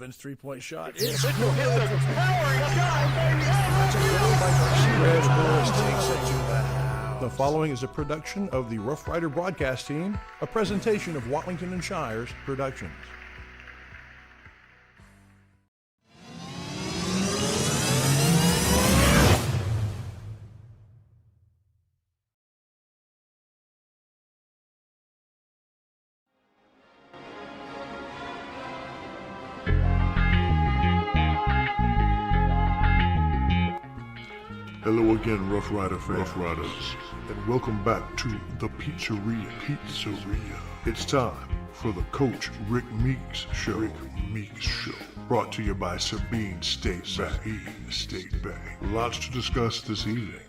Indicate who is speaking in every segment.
Speaker 1: Vince three-point shot.
Speaker 2: It's a powering shot,
Speaker 3: The following is a production of the Rough Rider broadcast team, a presentation of Watlington and Shires Productions.
Speaker 4: Hello again, Rough Rider fans, and welcome back to the Pizzeria. It's time for the Coach Rick Meeks Show. Brought to you by Sabine State Bank. Lots to discuss this evening.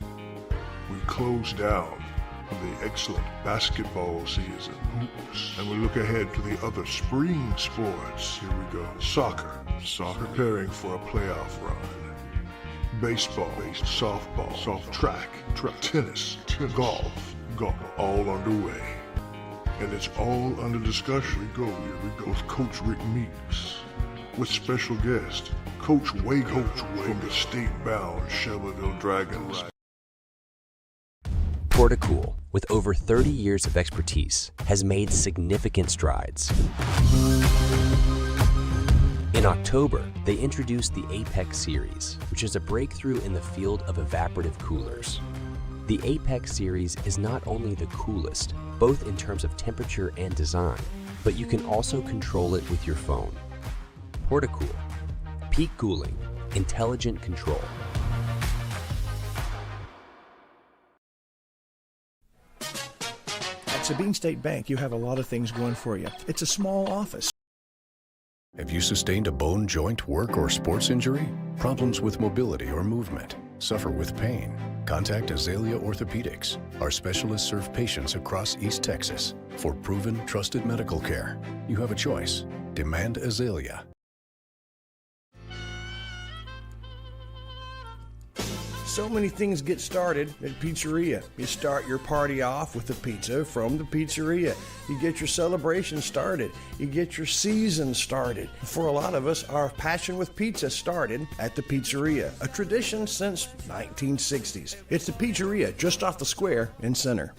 Speaker 4: We close down the excellent basketball season, hoops, and we look ahead to the other spring sports. Here we go. Soccer, preparing for a playoff run. Baseball, softball, track, tennis, golf, all underway. And it's all under discussion. Here we go with Coach Rick Meeks, with special guest, Coach Wager from the state-bound Shelbyville Dragons.
Speaker 5: Portacool, with over 30 years of expertise, has made significant strides. In October, they introduced the Apex series, which is a breakthrough in the field of evaporative coolers. The Apex series is not only the coolest, both in terms of temperature and design, but you can also control it with your phone. Portacool, peak cooling, intelligent control.
Speaker 1: At Sabine State Bank, you have a lot of things going for you. It's a small office.
Speaker 6: Have you sustained a bone, joint, work, or sports injury? Problems with mobility or movement? Suffer with pain? Contact Azalea Orthopedics. Our specialists serve patients across East Texas. For proven, trusted medical care, you have a choice. Demand Azalea.
Speaker 1: So many things get started at Pizzeria. You start your party off with a pizza from the Pizzeria. You get your celebration started. You get your season started. For a lot of us, our passion with pizza started at the Pizzeria, a tradition since 1960s. It's the Pizzeria just off the square in Center.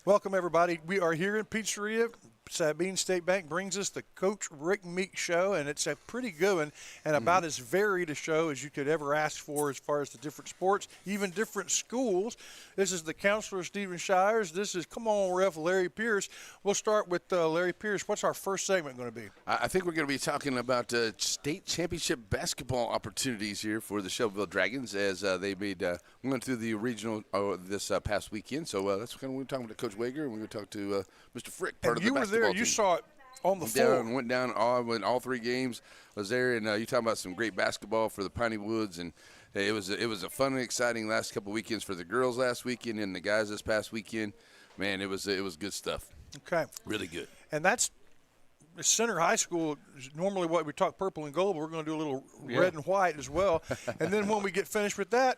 Speaker 7: Welcome, everybody. We are here in Pizzeria. Sabine State Bank brings us the Coach Rick Meeks Show, and it's a pretty good one and about as varied a show as you could ever ask for as far as the different sports, even different schools. This is the counselor, Stephen Shires. This is Come On Ref, Larry Pierce. We'll start with Larry Pierce. What's our first segment going to be?
Speaker 8: I think we're going to be talking about state championship basketball opportunities here for the Shelbyville Dragons as they went through the regional this past weekend. So that's kind of we're talking to Coach Wager, and we're going to talk to Mr. Frick, part of the basketball
Speaker 7: there,
Speaker 8: team.
Speaker 7: you saw it on the floor.
Speaker 8: Went down all three games. Was there, and you talking about some great basketball for the Piney Woods, and it was a fun and exciting last couple of weekends for the girls last weekend and the guys this past weekend. Man, it was good stuff.
Speaker 7: Okay,
Speaker 8: really good.
Speaker 7: And that's Center High School. Normally, what we talk purple and gold, but we're going to do a little red and white as well. And then when we get finished with that,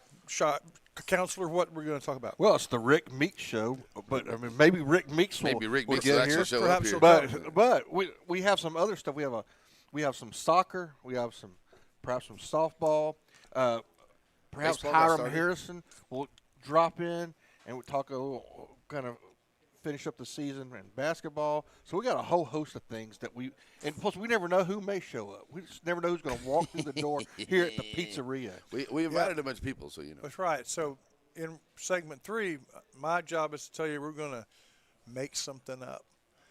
Speaker 7: Counselor, what we're going to talk about?
Speaker 2: Well, it's the Rick Meeks Show, but I mean, maybe Rick Meeks will get here.
Speaker 8: Show up here.
Speaker 2: But we have some other stuff. We have some soccer. We have perhaps some softball. Perhaps Hiram Harrison will drop in and we'll talk a little, kind of finish up the season in basketball. So we got a whole host of things and plus we never know who may show up. We just never know who's going to walk through the door here at the Pizzeria.
Speaker 8: We invited a bunch of people, so you know.
Speaker 7: That's right. So in segment 3, my job is to tell you we're going to make something up.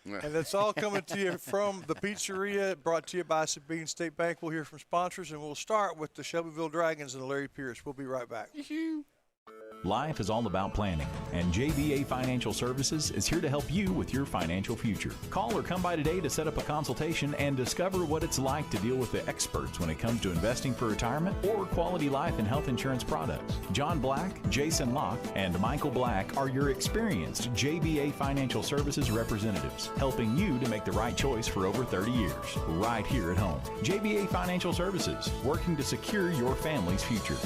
Speaker 7: And that's all coming to you from the Pizzeria, brought to you by Sabine State Bank. We'll hear from sponsors, and we'll start with the Shelbyville Dragons and Larry Pierce. We'll be right back.
Speaker 9: Life is all about planning, and JBA Financial Services is here to help you with your financial future. Call or come by today to set up a consultation and discover what it's like to deal with the experts when it comes to investing for retirement or quality life and health insurance products. John Black, Jason Locke, and Michael Black are your experienced JBA Financial Services representatives, helping you to make the right choice for over 30 years, right here at home. JBA Financial Services, working to secure your family's future.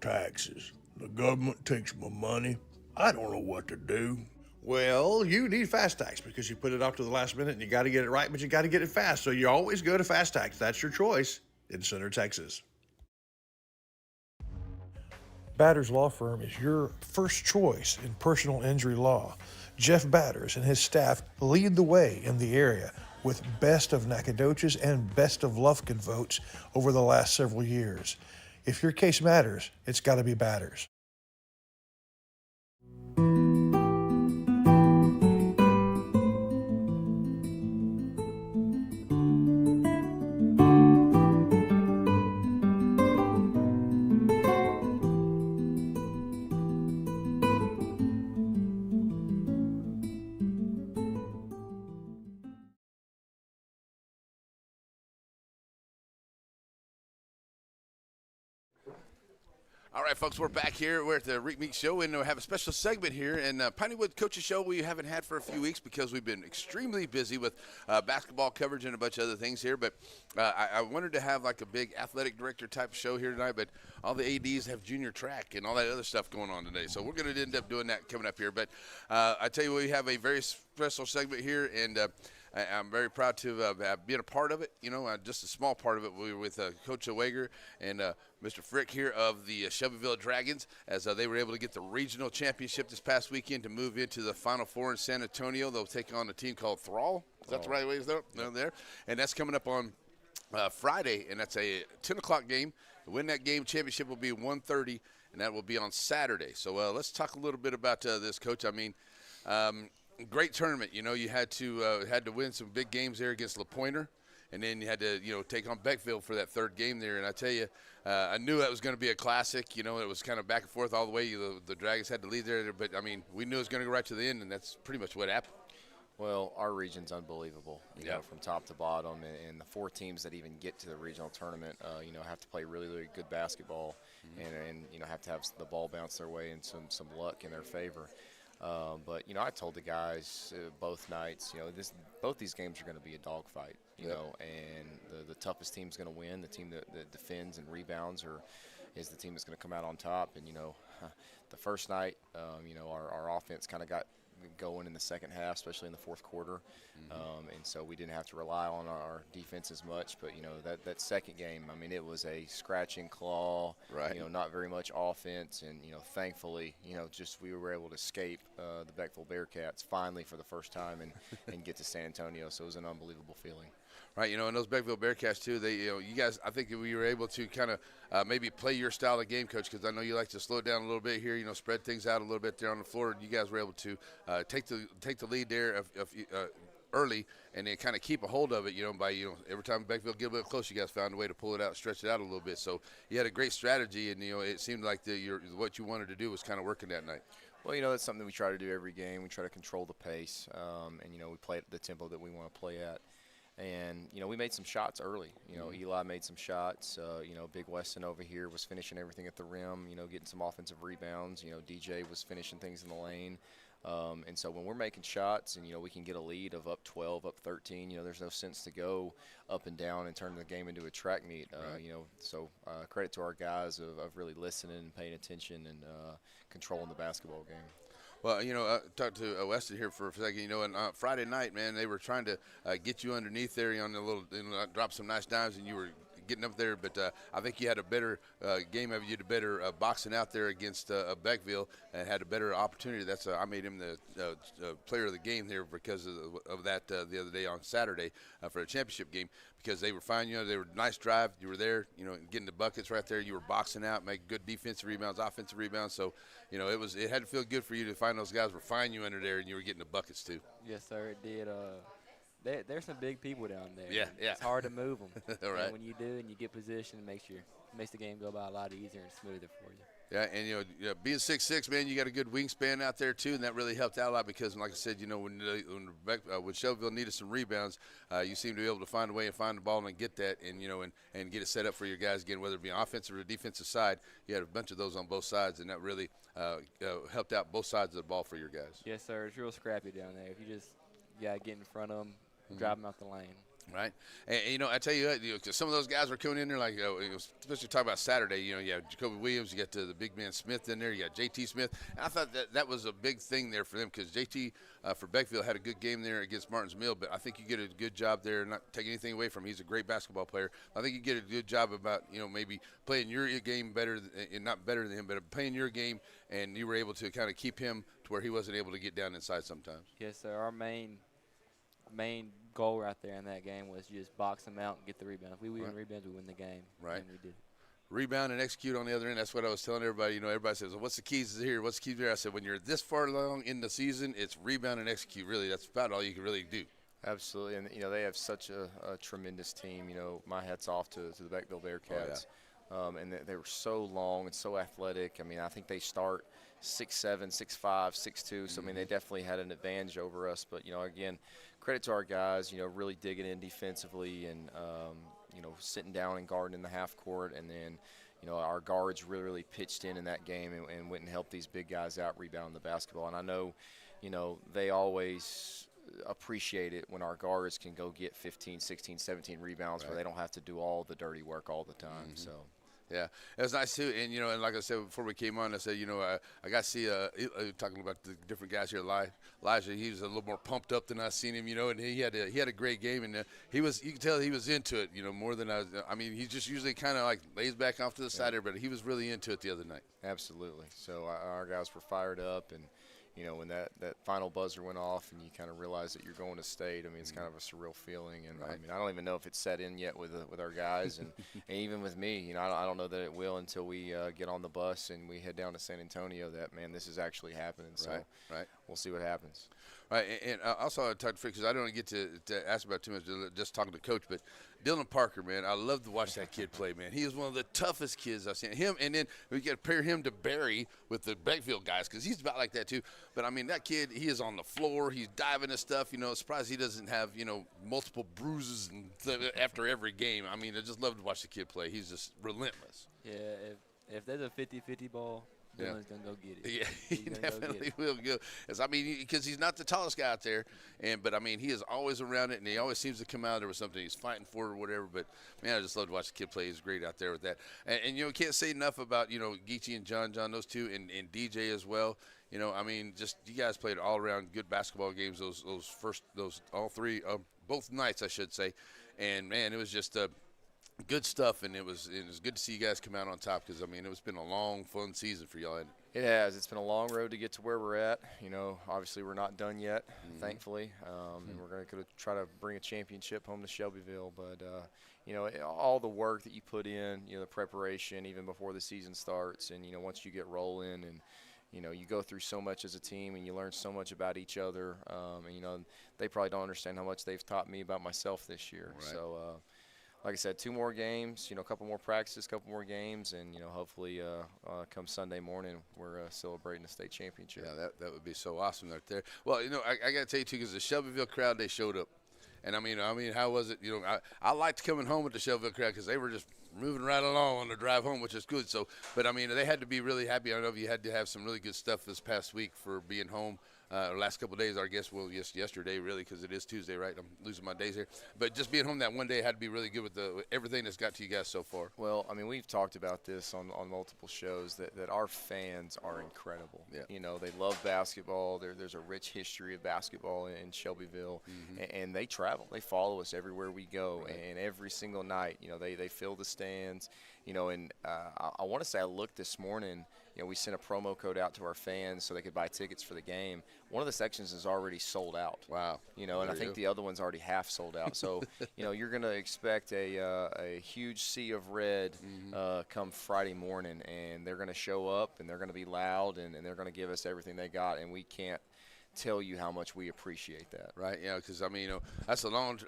Speaker 4: Taxes. The government takes my money. I don't know what to do.
Speaker 3: Well, you need Fast Tax because you put it off to the last minute and you got to get it right, but you got to get it fast. So you always go to Fast Tax. That's your choice in Center, Texas. Batters Law Firm is your first choice in personal injury law. Jeff Batters and his staff lead the way in the area with Best of Nacogdoches and Best of Lufkin votes over the last several years. If your case matters, it's got to be Batters.
Speaker 8: All right, folks, we're back here. We're at the Rick Meeks Show, and we have a special segment here. And Pineywood Coaches Show we haven't had for a few weeks because we've been extremely busy with basketball coverage and a bunch of other things here. But I wanted to have like a big athletic director type show here tonight, but all the ADs have junior track and all that other stuff going on today. So we're going to end up doing that coming up here. But I tell you what, we have a very special segment here, and I'm very proud to have been a part of it. You know, just a small part of it. We were with Coach Wager and Mr. Frick here of the Shelbyville Dragons as they were able to get the regional championship this past weekend to move into the Final Four in San Antonio. They'll take on a team called Thrall. Is that the right way? There, and that's coming up on Friday, and that's a 10 o'clock game. To win that game, championship will be 1:30, and that will be on Saturday. So let's talk a little bit about this, Coach. I mean, great tournament. You know, you had to win some big games there against La Pointe, and then you had to take on Beckville for that third game there. And I tell you, I knew that was going to be a classic. You know, it was kind of back and forth all the way. The Dragons had to lead there, but I mean, we knew it was going to go right to the end, and that's pretty much what happened.
Speaker 10: Well, our region's unbelievable, you know, from top to bottom, and the 4 teams that even get to the regional tournament, have to play really, really good basketball, and have to have the ball bounce their way and some luck in their favor. But I told the guys both nights, both these games are going to be a dogfight, you know, and the toughest team's going to win. The team that defends and rebounds is the team that's going to come out on top. And the first night, our offense kind of got going in the second half, especially in the fourth quarter, and so we didn't have to rely on our defense as much. But that second game, I mean, it was a scratch and claw,
Speaker 8: right?
Speaker 10: Not very much offense, and thankfully, we were able to escape the Beckville Bearcats finally for the first time and get to San Antonio. So it was an unbelievable feeling.
Speaker 8: Right, and those Beckville Bearcats too. They, you guys, I think we were able to kind of maybe play your style of game, Coach, because I know you like to slow it down a little bit here. Spread things out a little bit there on the floor. You guys were able to take the lead there early, and then kind of keep a hold of it. By every time Beckville get a bit close, you guys found a way to pull it out, stretch it out a little bit. So you had a great strategy, and it seemed like what you wanted to do was kind of working that night.
Speaker 10: Well, that's something we try to do every game. We try to control the pace, and we play at the tempo that we want to play at. And, we made some shots early. Eli made some shots. Big Weston over here was finishing everything at the rim, getting some offensive rebounds. DJ was finishing things in the lane. And so when we're making shots and, we can get a lead of up 12, up 13, there's no sense to go up and down and turn the game into a track meet. So credit to our guys of really listening and paying attention and controlling the basketball game.
Speaker 8: Well, I talked to Weston here for a second. And Friday night, man, they were trying to get you underneath there on the little, drop some nice dimes, and you were getting up there. But I think you had a better game of you, a better boxing out there against Beckville, and had a better opportunity. That's I made him the player of the game there because of that the other day on Saturday for the championship game. Because they were fine, they were nice drive. You were there, getting the buckets right there. You were boxing out, making good defensive rebounds, offensive rebounds. So, it had to feel good for you to find those guys were finding you under there, and you were getting the buckets too.
Speaker 11: Yes, sir, it did. There's some big people down there.
Speaker 8: Yeah.
Speaker 11: It's hard to move them.
Speaker 8: All right.
Speaker 11: And when you do and you get position, it makes the game go by a lot easier and smoother for you.
Speaker 8: Yeah, and being 6'6", man, you got a good wingspan out there too, and that really helped out a lot because, like I said, when Shelbyville needed some rebounds, you seemed to be able to find a way and find the ball and get that, and and get it set up for your guys again, whether it be offensive or defensive side. You had a bunch of those on both sides, and that really helped out both sides of the ball for your guys.
Speaker 11: Yes, sir. It's real scrappy down there. If you just get in front of them, drive them out the lane.
Speaker 8: Right, and I tell you what, 'cause some of those guys were coming in there like, especially talk about Saturday. You have Jacoby Williams, you got the big man Smith in there, you got JT Smith. And I thought that was a big thing there for them because JT for Beckville had a good game there against Martins Mill. But I think you get a good job there, not taking anything away from him. He's a great basketball player. I think you get a good job about maybe playing your game better, and not better than him, but playing your game, and you were able to kind of keep him to where he wasn't able to get down inside sometimes.
Speaker 11: Yes, sir. Our main goal right there in that game was just box them out and get the rebound. If we win rebounds, we win the game.
Speaker 8: Right.
Speaker 11: And we did.
Speaker 8: Rebound and execute on the other end. That's what I was telling everybody. Everybody says, well, what's the keys here? What's the keys there? I said, when you're this far along in the season, it's rebound and execute. Really, that's about all you can really do.
Speaker 10: Absolutely, and they have such a tremendous team. My hat's off to the Beckville Bearcats. And they were so long and so athletic. I mean, I think they start 6'7", 6'5", 6'2". So, I mean, they definitely had an advantage over us. But, again, credit to our guys, really digging in defensively and, sitting down and guarding in the half court. And then, our guards really pitched in that game and went and helped these big guys out rebound the basketball. And I know, they always appreciate it when our guards can go get 15, 16, 17 rebounds where they don't have to do all the dirty work all the time. So.
Speaker 8: Yeah, it was nice too, and and like I said before we came on, I said I got to see talking about the different guys here. Elijah, he was a little more pumped up than I seen him, and he had a great game, and you can tell he was into it, more than I mean, he just usually kind of like lays back off to the side there, but he was really into it the other night.
Speaker 10: Absolutely. So our guys were fired up, and when that final buzzer went off and you kind of realize that you're going to state, I mean, it's kind of a surreal feeling. And I mean, I don't even know if it's set in yet with our guys. And even with me, I don't know that it will until we get on the bus and we head down to San Antonio that, man, this is actually happening. So we'll see what happens.
Speaker 8: Right, and also I talked to because I don't get to ask about too much, just talking to Coach, but Dylan Parker, man, I love to watch that kid play, man. He is one of the toughest kids I've seen. Him, and then we got to pair him to Barry with the Beckville guys because he's about like that too. But, I mean, that kid, he is on the floor. He's diving and stuff. Surprised he doesn't have, multiple bruises after every game. I mean, I just love to watch the kid play. He's just relentless.
Speaker 11: Yeah, if there's a 50-50 ball, Dylan's going to go get it.
Speaker 8: Yeah, he definitely will go. Because he's not the tallest guy out there, but, I mean, he is always around it, and he always seems to come out there with something he's fighting for or whatever. But, man, I just love to watch the kid play. He's great out there with that. And can't say enough about, Geechee and John, those two, and DJ as well. I mean, just you guys played all-around good basketball games, all three, both nights, I should say. And, man, it was just good stuff, and it was good to see you guys come out on top because, I mean, it's been a long, fun season for y'all.
Speaker 10: It has. It's been a long road to get to where we're at. Obviously we're not done yet, thankfully, and we're going to try to bring a championship home to Shelbyville. But, all the work that you put in, the preparation even before the season starts, and, once you get rolling and, you go through so much as a team and you learn so much about each other. And, they probably don't understand how much they've taught me about myself this year. Right. So, like I said, 2 more games, a couple more practices, couple more games, and, hopefully come Sunday morning we're celebrating the state championship.
Speaker 8: Yeah, that would be so awesome right there. Well, I got to tell you, too, because the Shelbyville crowd, they showed up. And, I mean, how was it? I liked coming home with the Shelbyville crowd because they were just moving right along on the drive home, which is good. So, but, I mean, they had to be really happy. I don't know if you had to have some really good stuff this past week for being home. Last couple of days, I guess, yesterday, really, because it is Tuesday, right? I'm losing my days here. But just being home that one day had to be really good with everything that's got to you guys so far.
Speaker 10: Well, I mean, we've talked about this on multiple shows that our fans are incredible. Yeah. They love basketball. There's a rich history of basketball in Shelbyville, and they travel. They follow us everywhere we go, and every single night, they fill the stands. And I want to say I looked this morning. We sent a promo code out to our fans so they could buy tickets for the game. One of the sections is already sold out.
Speaker 8: Wow.
Speaker 10: And I think the other one's already half sold out. So, you're going to expect a huge sea of red come Friday morning, and they're going to show up, and they're going to be loud, and they're going to give us everything they got, and we can't tell you how much we appreciate that.
Speaker 8: Right, yeah, because, I mean, that's a long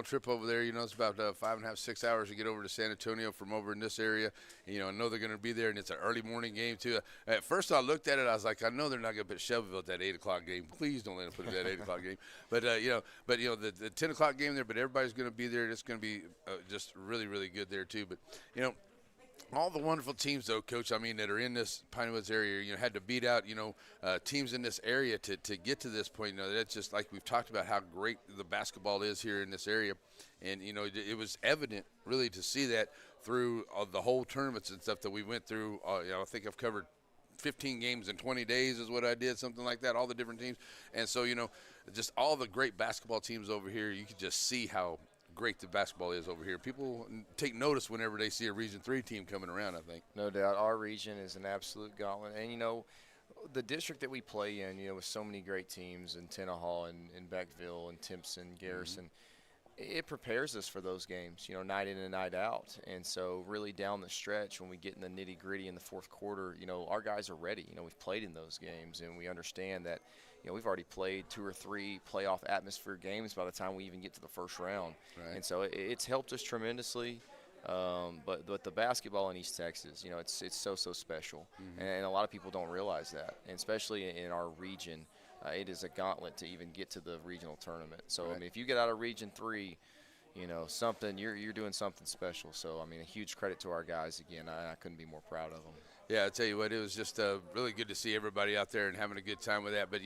Speaker 8: trip over there. It's about 5.5, 6 hours to get over to San Antonio from over in this area. I know they're going to be there, and it's an early morning game, too. At first I looked at it, I was like, I know they're not going to put Shelbyville at that 8 o'clock game. Please don't let them put it at 8 o'clock game. But, the 10 o'clock game there, but everybody's going to be there. It's going to be just really, really good there, too. But, all the wonderful teams, though, Coach, I mean, that are in this Pine Woods area, had to beat out, teams in this area to get to this point. That's just like we've talked about how great the basketball is here in this area. And, it was evident really to see that through the whole tournaments and stuff that we went through. I think I've covered 15 games in 20 days is what I did, something like that, all the different teams. And so, just all the great basketball teams over here, you can just see how great the basketball is over here. People take notice whenever they see a Region 3 team coming around, I think.
Speaker 10: No doubt. Our region is an absolute gauntlet. And, the district that we play in, with so many great teams in Tenaha and Beckville and Timpson, Garrison, it prepares us for those games, night in and night out. And so really down the stretch when we get in the nitty-gritty in the fourth quarter, our guys are ready. We've played in those games, and we understand that, we've already played 2 or 3 playoff atmosphere games by the time we even get to the first round. Right. And so it's helped us tremendously. But the basketball in East Texas, it's so special. And a lot of people don't realize that, and especially in our region. It is a gauntlet to even get to the regional tournament. So, right. I mean, if you get out of Region 3, you're doing something special. So, I mean, a huge credit to our guys again. I couldn't be more proud of them.
Speaker 8: Yeah, I'll tell you what, it was just really good to see everybody out there and having a good time with that. But,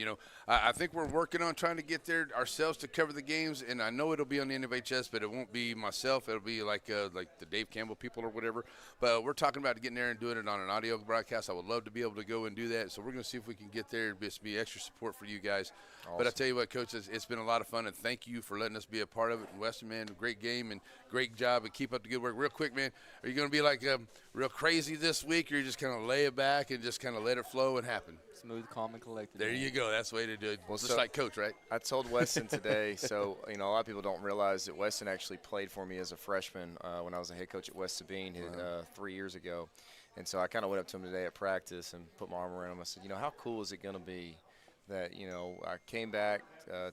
Speaker 8: I think we're working on trying to get there ourselves to cover the games, and I know it'll be on the NFHS, but it won't be myself. It'll be like the Dave Campbell people or whatever. But we're talking about getting there and doing it on an audio broadcast. I would love to be able to go and do that. So we're going to see if we can get there and just be extra support for you guys. Awesome. But I tell you what, Coach, it's been a lot of fun, and thank you for letting us be a part of it. And Weston, man, great game and great job, and keep up the good work. Real quick, man, are you going to be like real crazy this week, or you just kind of lay it back and just kind of let it flow and happen?
Speaker 11: Smooth, calm, and collected.
Speaker 8: There you go. That's the way to do it. Well, just like Coach, right?
Speaker 10: I told Weston today, so, a lot of people don't realize that Weston actually played for me as a freshman when I was a head coach at West Sabine 3 years ago. And so I kind of went up to him today at practice and put my arm around him. I said, how cool is it going to be that, I came back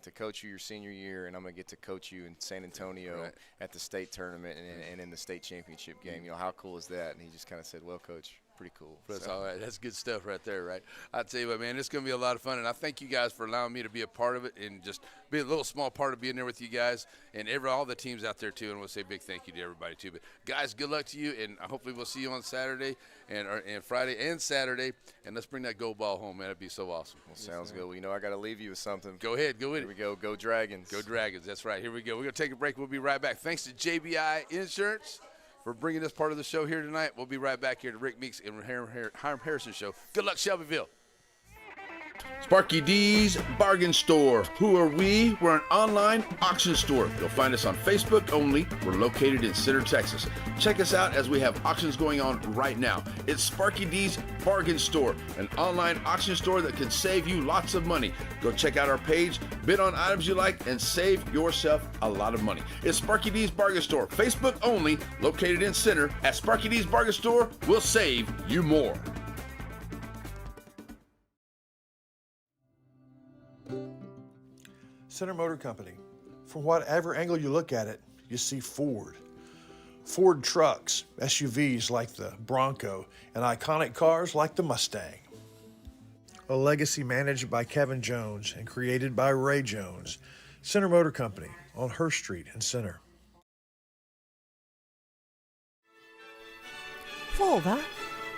Speaker 10: to coach you your senior year, and I'm going to get to coach you in San Antonio at the state tournament and in the state championship game. How cool is that? And he just kind of said, well, Coach, pretty cool.
Speaker 8: That's all right. That's good stuff right there, right? I tell you what, man, it's going to be a lot of fun, and I thank you guys for allowing me to be a part of it and just be a little small part of being there with you guys and all the teams out there too. And we'll say a big thank you to everybody too. But guys, good luck to you, and hopefully we'll see you on Saturday and Friday and Saturday. And let's bring that gold ball home, man. It'd be so awesome.
Speaker 10: Well, sounds good. Well, I got to leave you with something.
Speaker 8: Go ahead. Go with
Speaker 10: it. Here we go. Go Dragons.
Speaker 8: Go Dragons. That's right. Here we go. We're going to take a break. We'll be right back. Thanks to JBI Insurance for bringing this part of the show here tonight. We'll be right back here to Rick Meeks and Hiram Harrison Show. Good luck, Shelbyville.
Speaker 12: Sparky D's Bargain Store. Who are we? We're an online auction store. You'll find us on Facebook only. We're located in Center, Texas. Check us out as we have auctions going on right now. It's Sparky D's Bargain Store, an online auction store that can save you lots of money. Go check out our page, bid on items you like, and save yourself a lot of money. It's Sparky D's Bargain Store, Facebook only, located in Center. At Sparky D's Bargain Store, we'll save you more.
Speaker 3: Center Motor Company. From whatever angle you look at it, you see Ford. Ford trucks, SUVs like the Bronco, and iconic cars like the Mustang. A legacy managed by Kevin Jones and created by Ray Jones. Center Motor Company on Hurst Street in Center.
Speaker 13: Father,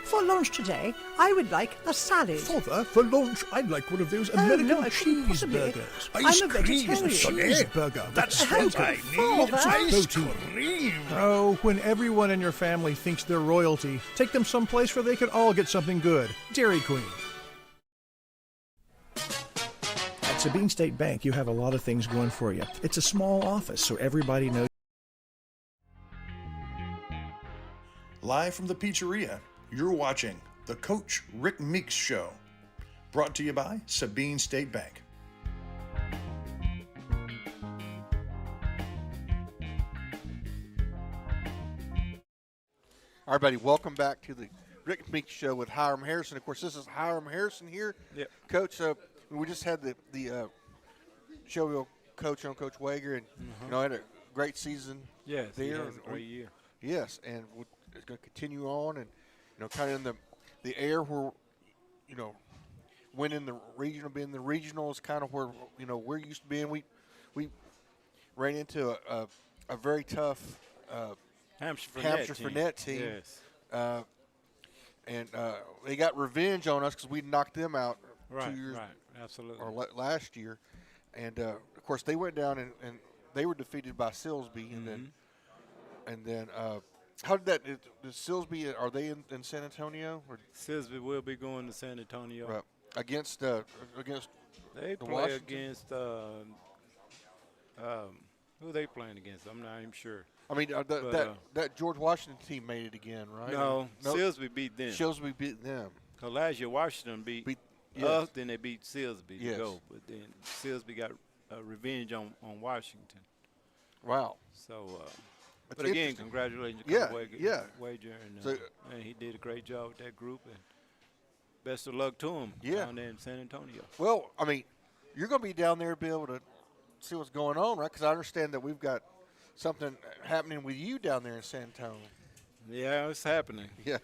Speaker 13: for lunch today, I would like a salad.
Speaker 1: Father, for lunch, I'd like one of those American cheeseburgers.
Speaker 13: I'm a vegetarian.
Speaker 1: Cheeseburger, that's what I need. Ice cream.
Speaker 7: Oh, when everyone in your family thinks they're royalty, take them someplace where they could all get something good. Dairy Queen.
Speaker 1: At Sabine State Bank, you have a lot of things going for you. It's a small office, so everybody knows.
Speaker 3: Live from the pizzeria, you're watching the Coach Rick Meeks Show, brought to you by Sabine State Bank.
Speaker 2: All right, buddy, welcome back to the Rick Meeks Show with Hiram Harrison. Of course, this is Hiram Harrison here.
Speaker 14: Yep.
Speaker 2: Coach, we just had the show coach on Coach Wager, and had a great season there.
Speaker 14: He has a great year.
Speaker 2: Yes, and it's going to continue on, and kind of in the air where winning the regional, being the regional is kind of where we're used to being. We ran into a very tough
Speaker 14: Hampshire for net team.
Speaker 2: Yes. and they got revenge on us because we knocked them out
Speaker 14: Right,
Speaker 2: 2 years
Speaker 14: absolutely.
Speaker 2: or last year, and of course they went down and they were defeated by Silsbee, and then how did that? Does Silsbee, are they in San Antonio? Or?
Speaker 14: Silsbee will be going to San Antonio.
Speaker 2: Right. Against
Speaker 14: they
Speaker 2: the
Speaker 14: play
Speaker 2: Washington?
Speaker 14: against who they playing against? I'm not even sure.
Speaker 2: I mean, that George Washington team made it again, right?
Speaker 14: No, Silsbee beat them.
Speaker 2: Silsbee beat them.
Speaker 14: Because last year Washington beat us, then they beat Silsbee to go. But then Silsbee got revenge on Washington.
Speaker 2: Wow.
Speaker 14: So, but again, congratulations to Coach Wager. And he did a great job with that group. And best of luck to him down there in San Antonio.
Speaker 2: Well, I mean, you're going to be down there to be able to see what's going on, right? Because I understand that we've got something happening with you down there in San Antonio.
Speaker 14: Yeah, it's happening.
Speaker 2: Yeah.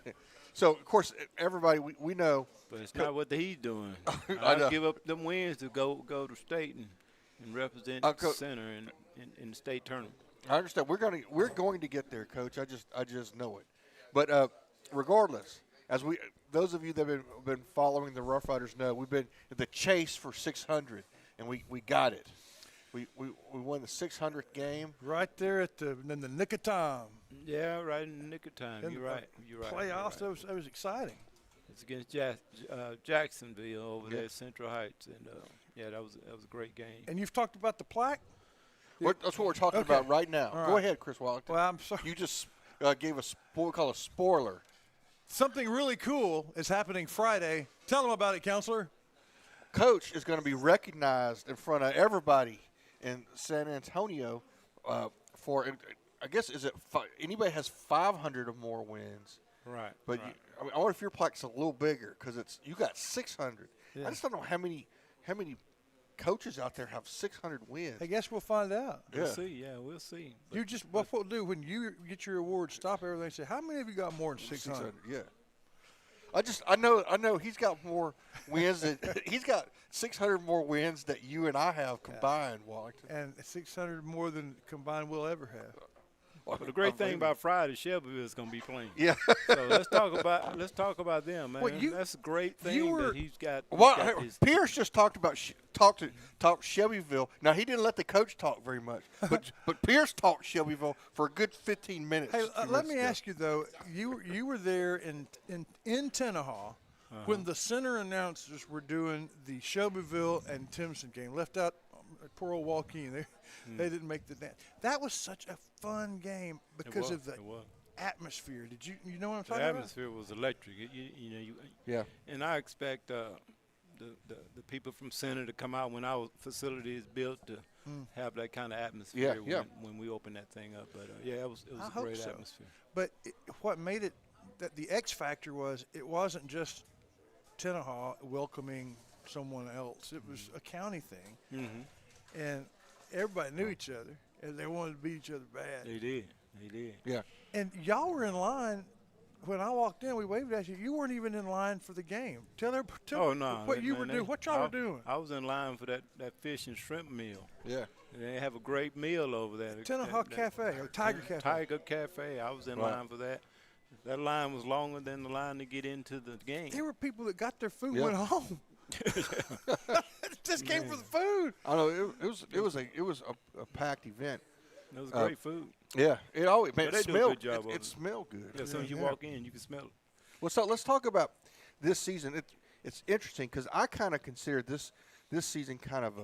Speaker 2: So, of course, everybody, we know.
Speaker 14: But it's not what he's doing. I give up them wins to go to state and represent the center in the state tournament.
Speaker 2: I understand. We're going to get there, Coach. I just know it. But regardless, those of you that have been following the Rough Riders know we've been in the chase for 600, and we got it. We won the 600th game
Speaker 7: right there in the nick of time.
Speaker 14: Yeah, right in the nick of time. You're right.
Speaker 7: Playoffs. That was exciting.
Speaker 14: It's against Jacksonville over there at Central Heights, and that was a great game.
Speaker 7: And you've talked about the plaque.
Speaker 2: That's what we're talking about right now.
Speaker 7: All
Speaker 2: Go ahead, Chris Wallington.
Speaker 7: Well, I'm sorry.
Speaker 2: You just gave what we call a spoiler.
Speaker 7: Something really cool is happening Friday. Tell them about it, Counselor.
Speaker 2: Coach is going to be recognized in front of everybody in San Antonio for, I guess, anybody has 500 or more wins.
Speaker 14: Right.
Speaker 2: But I wonder if your plaque's a little bigger because you got 600. Yeah. I just don't know how many coaches out there have 600 wins.
Speaker 7: I guess we'll find out.
Speaker 14: We'll see. Yeah, we'll see.
Speaker 7: But what we'll do when you get your award, stop everything and say, how many of you got more than 600?
Speaker 2: Yeah. I know he's got more wins he's got 600 more wins that you and I have combined, Wallington.
Speaker 7: And 600 more than combined we'll ever have.
Speaker 14: But the great thing about Friday, Shelbyville is going to be playing.
Speaker 2: Yeah.
Speaker 14: So let's talk about them, man. Well, that's a great thing that he's got.
Speaker 2: Pierce just talked Shelbyville. Now he didn't let the coach talk very much, but Pierce talked Shelbyville for a good 15 minutes.
Speaker 7: Hey, let me ask you though. You were there in Tenaha when the center announcers were doing the Shelbyville and Timpson game. Left out poor old Joaquin. They didn't make the dance. That was such a fun game because of the atmosphere. Did you know what I'm talking about?
Speaker 14: The atmosphere was electric. And I expect the people from Center to come out when our facility is built to have that kind of atmosphere when we open that thing up. But it was a great atmosphere.
Speaker 7: But what made it that the X factor was it wasn't just Tenaha welcoming someone else. It was a county thing, and everybody knew each other, and they wanted to beat each other bad.
Speaker 14: They did.
Speaker 2: Yeah.
Speaker 7: And y'all were in line. When I walked in, we waved at you. You weren't even in line for the game. Tell what you were doing. What y'all were doing.
Speaker 14: I was in line for that fish and shrimp meal.
Speaker 2: Yeah.
Speaker 14: And they have a great meal over there.
Speaker 7: Tenaha Cafe or Tiger Cafe.
Speaker 14: Tiger Cafe. I was in line for that. That line was longer than the line to get into the game.
Speaker 7: There were people that got their food and went home. Just came for the food.
Speaker 2: I know it was a packed event.
Speaker 14: It was great food.
Speaker 2: Yeah, it always. Man,
Speaker 14: they
Speaker 2: it
Speaker 14: do
Speaker 2: smelled.
Speaker 14: a good job
Speaker 2: It smelled good.
Speaker 14: Yeah, as soon as you walk in, you can smell it.
Speaker 2: Well, so let's talk about this season. It's interesting because I kind of consider this season kind of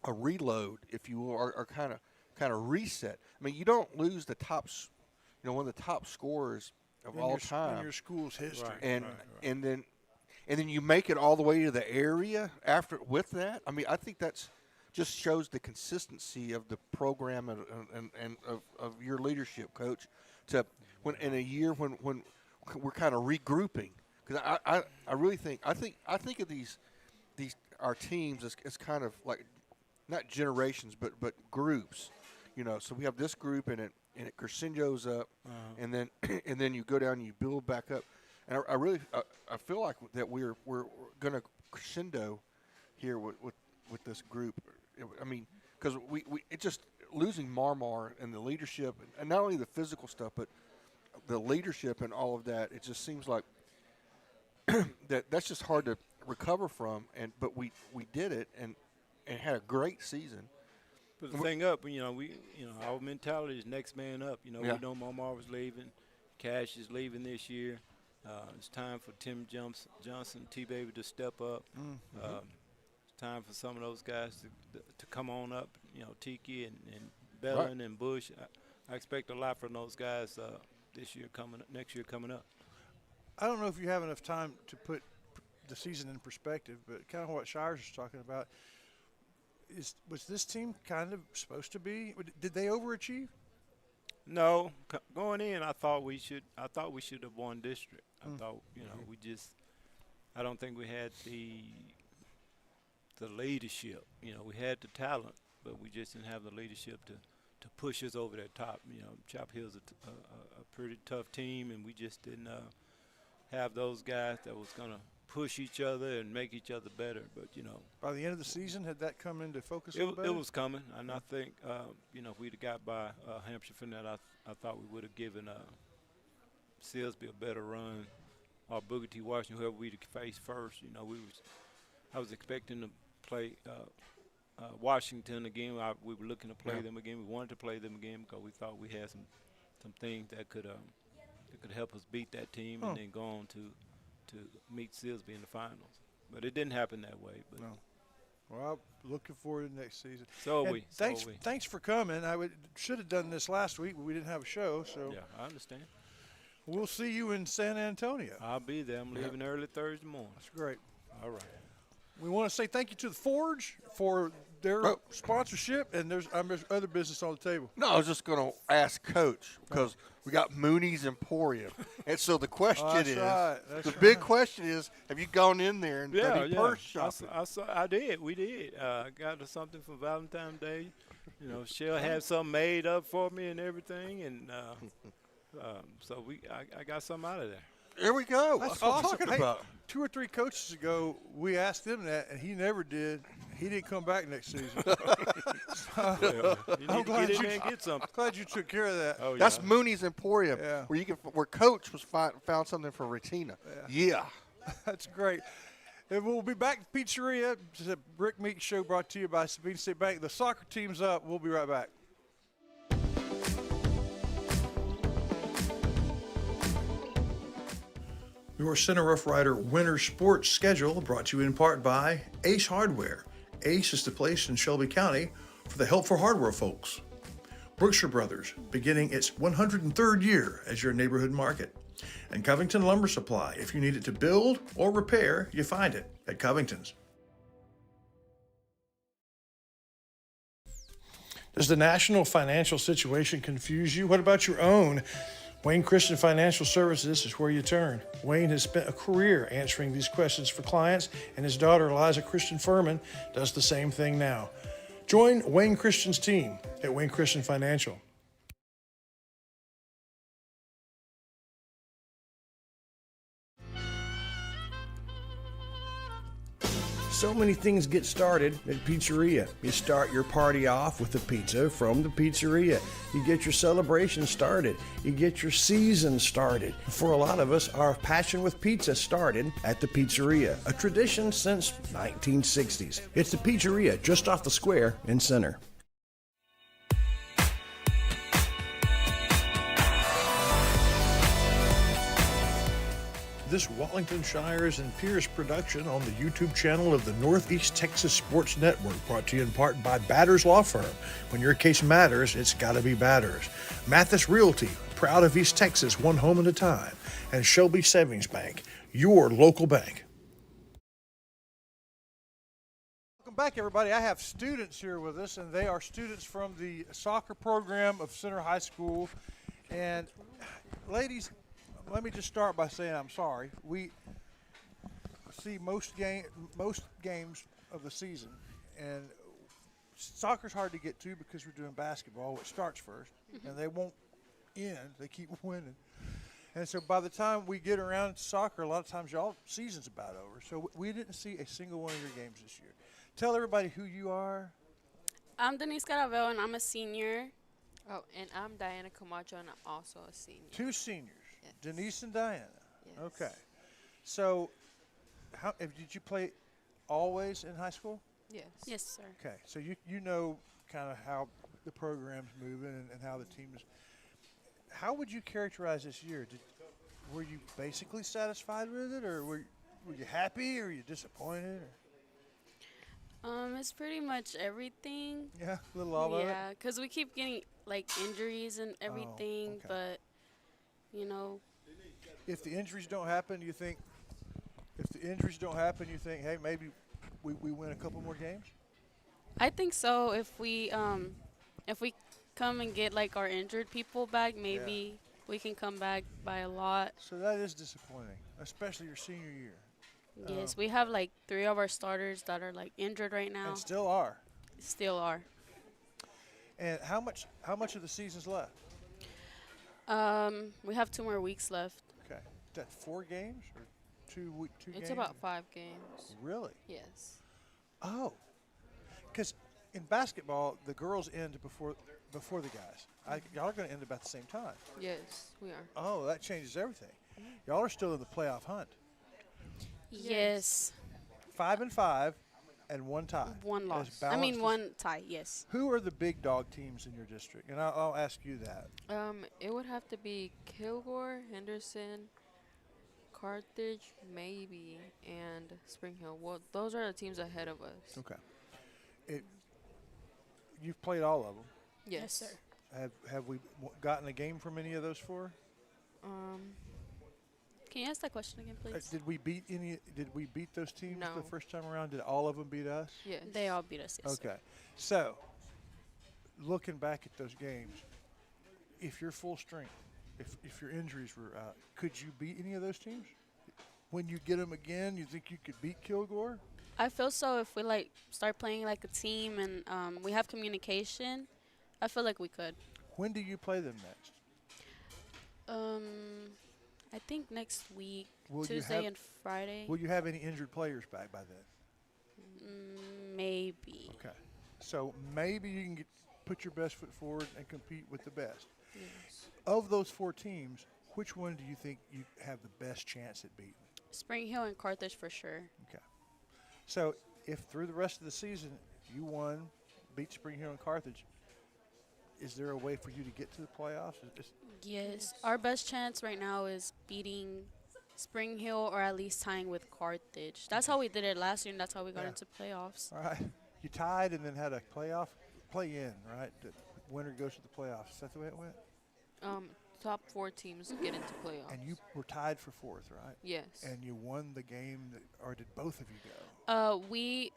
Speaker 2: a reload, if you will, or kind of reset. I mean, you don't lose the top, one of the top scorers of all time
Speaker 7: in your school's history,
Speaker 2: and then you make it all the way to the area after with that. I mean, I think that's just shows the consistency of the program and of your leadership, Coach. To when in a year when we're kind of regrouping, because I really think of these our teams as kind of like not generations but groups, So we have this group and it crescendos up, and then you go down and you build back up. And I really feel like that we're going to crescendo here with this group. I mean, because we it just losing Marmar and the leadership and not only the physical stuff, but the leadership and all of that, it just seems like that's just hard to recover from. But we did it and had a great season.
Speaker 14: But the thing up, our mentality is next man up. We know Momar was leaving, Cash is leaving this year. It's time for Tim Johnson, T-Baby to step up. It's time for some of those guys to come on up. Tiki and Bellin and Bush. I expect a lot from those guys next year coming up.
Speaker 7: I don't know if you have enough time to put the season in perspective, but kind of what Shires was talking about was this team kind of supposed to be? Did they overachieve?
Speaker 14: No, going in, I thought we should have won district. I thought I don't think we had the leadership. We had the talent, but we just didn't have the leadership to push us over that top. Chop Hill's a pretty tough team, and we just didn't have those guys that was going to push each other and make each other better. But,
Speaker 7: by the end of the season, had that come into focus?
Speaker 14: It was coming, and I think, if we'd have got by Hampshire from that, I thought we would have given Silsby a better run, or Booker T. Washington, whoever we'd face first. I was expecting to play Washington again. We were looking to play them again. We wanted to play them again because we thought we had some things that could help us beat that team and then go on to meet Silsby in the finals. But it didn't happen that way. But
Speaker 7: no. Well, I'm looking forward to next season. Thanks for coming. Should have done this last week, but we didn't have a show. So
Speaker 14: yeah, I understand.
Speaker 7: We'll see you in San Antonio.
Speaker 14: I'll be there. I'm leaving early Thursday morning.
Speaker 7: That's great.
Speaker 14: All right.
Speaker 7: We want to say thank you to the Forge for their sponsorship, and there's other business on the table.
Speaker 2: No, I was just going to ask Coach because we got Mooney's Emporium, and so the question big question is, have you gone in there and done any purse shopping?
Speaker 14: I did. We did. Got us something for Valentine's Day. She'll have something made up for me and everything, and so I got something out of there.
Speaker 2: There we go.
Speaker 7: That's
Speaker 2: what
Speaker 7: awesome.
Speaker 2: I'm talking about.
Speaker 7: 2 or 3 coaches ago, we asked him that, and he never did. He didn't come back next season.
Speaker 14: I'm glad
Speaker 7: you took care of that.
Speaker 14: Oh, yeah.
Speaker 2: That's Mooney's Emporium, where Coach was found something for Retina. Yeah.
Speaker 7: That's great. And we'll be back to Pizzeria. It's a Rick Meeks show brought to you by Sabine State Bank. The soccer team's up. We'll be right back.
Speaker 3: Your Center Rough Rider winter sports schedule brought to you in part by Ace Hardware. Ace is the place in Shelby County for the helpful hardware folks. Brookshire Brothers, beginning its 103rd year as your neighborhood market. And Covington Lumber Supply. If you need it to build or repair, you find it at Covington's. Does the national financial situation confuse you? What about your own? Wayne Christian Financial Services is where you turn. Wayne has spent a career answering these questions for clients, and his daughter, Eliza Christian Furman, does the same thing now. Join Wayne Christian's team at Wayne Christian Financial.
Speaker 1: So many things get started at Pizzeria. You start your party off with a pizza from the Pizzeria. You get your celebration started. You get your season started. For a lot of us, our passion with pizza started at the Pizzeria, a tradition since 1960s. It's the Pizzeria just off the square in Center.
Speaker 3: This Wallington Shires and Pierce production on the YouTube channel of the Northeast Texas Sports Network, brought to you in part by Batters Law Firm. When your case matters, it's got to be Batters. Mathis Realty, proud of East Texas, one home at a time. And Shelby Savings Bank, your local bank.
Speaker 7: Welcome back, everybody. I have students here with us, and they are students from the soccer program of Center High School. And ladies, let me just start by saying I'm sorry. We see most games of the season, and soccer's hard to get to because we're doing basketball, which starts first, and they won't end. They keep winning. And so by the time we get around to soccer, a lot of times y'all season's about over. So we didn't see a single one of your games this year. Tell everybody who you are.
Speaker 15: I'm Denise Caravelle, and I'm a senior. Oh, and I'm Diana Camacho, and I'm also a senior.
Speaker 7: 2 seniors,
Speaker 15: Yes.
Speaker 7: Denise and Diana.
Speaker 15: Yes.
Speaker 7: Okay. So, did you play always in high school?
Speaker 15: Yes.
Speaker 16: Yes, sir.
Speaker 7: Okay, so you know kind of how the program's moving and how the team is. How would you characterize this year? Were you basically satisfied with it, or were you happy, or were you disappointed?
Speaker 16: It's pretty much everything.
Speaker 7: Yeah, a little all of it.
Speaker 16: Yeah, because we keep getting like injuries and everything,
Speaker 7: okay.
Speaker 16: but you know.
Speaker 7: If the injuries don't happen, you think? If the injuries don't happen, you think, hey, maybe we win a couple more games?
Speaker 16: I think so. If we come and get like our injured people back, maybe we can come back by a lot.
Speaker 7: So that is disappointing, especially your senior year.
Speaker 16: Yes, we have like 3 of our starters that are like injured right now.
Speaker 7: And still are.
Speaker 16: Still are.
Speaker 7: And how much of the season's left?
Speaker 16: We have 2 more weeks left.
Speaker 7: Okay. Is that 4 games or 2 games?
Speaker 15: It's about 5 games.
Speaker 7: Really?
Speaker 15: Yes.
Speaker 7: Oh. Because in basketball, the girls end before the guys. Y'all are going to end about the same time.
Speaker 15: Yes, we are.
Speaker 7: Oh, that changes everything. Y'all are still in the playoff hunt.
Speaker 16: Yes.
Speaker 7: 5-5 and 1 tie.
Speaker 16: 1 loss.
Speaker 7: As balanced
Speaker 16: 1 tie, yes.
Speaker 7: Who are the big dog teams in your district? And I'll ask you that.
Speaker 15: It would have to be Kilgore, Henderson, Carthage, maybe, and Spring Hill. Well, those are the teams ahead of us.
Speaker 7: Okay. You've played all of them.
Speaker 15: Yes,
Speaker 16: sir.
Speaker 7: Have we gotten a game from any of those 4?
Speaker 16: Can you ask that question again, please?
Speaker 7: Did we beat those teams
Speaker 15: No.
Speaker 7: the first time around? Did all of them beat us?
Speaker 15: Yes.
Speaker 16: They all beat us, yes,
Speaker 7: Okay. So, looking back at those games, if you're full strength, if your injuries were out, could you beat any of those teams? When you get them again, you think you could beat Kilgore?
Speaker 16: I feel so. If we like start playing like a team and we have communication, I feel like we could.
Speaker 7: When do you play them next?
Speaker 16: I think next week,
Speaker 7: Will you
Speaker 16: Tuesday
Speaker 7: have-
Speaker 16: and Friday.
Speaker 7: Will you have any injured players back by then?
Speaker 16: Maybe.
Speaker 7: Okay. So maybe you can put your best foot forward and compete with the best.
Speaker 16: Yes.
Speaker 7: Of those 4 teams, which one do you think you have the best chance at beating?
Speaker 16: Spring Hill and Carthage for sure.
Speaker 7: Okay. So if through the rest of the season you beat Spring Hill and Carthage, is there a way for you to get to the playoffs?
Speaker 16: Yes. Our best chance right now is beating Spring Hill or at least tying with Carthage. That's how we did it last year, and that's how we got into playoffs.
Speaker 7: All right. You tied and then had a play-in, right? The winner goes to the playoffs. Is that the way it went?
Speaker 15: Top 4 teams get into playoffs.
Speaker 7: And you were tied for 4th, right?
Speaker 15: Yes.
Speaker 7: And you won the game, or did both of you go?
Speaker 16: We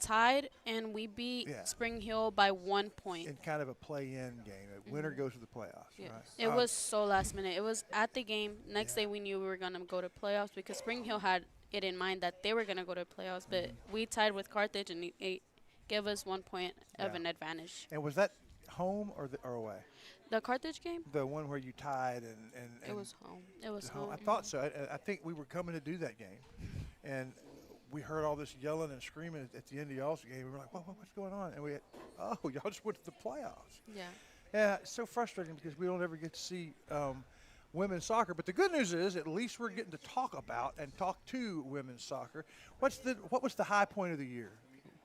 Speaker 16: tied and we beat Spring Hill by 1 point.
Speaker 7: In kind of a play-in game, a winner goes to the playoffs,
Speaker 16: Yes.
Speaker 7: right?
Speaker 16: It was so last minute. It was at the game. Next day we knew we were gonna go to playoffs because Spring Hill had it in mind that they were gonna go to playoffs, but we tied with Carthage and it gave us 1 point of an advantage.
Speaker 7: And was that home or away?
Speaker 16: The Carthage game?
Speaker 7: The one where you tied and
Speaker 15: it was home.
Speaker 16: It was home.
Speaker 7: I thought so. I think we were coming to do that game, and we heard all this yelling and screaming at the end of y'all's game. We were like, what's going on? And y'all just went to the playoffs.
Speaker 15: Yeah.
Speaker 7: Yeah, it's so frustrating because we don't ever get to see women's soccer. But the good news is at least we're getting to talk about and talk to women's soccer. What was the high point of the year?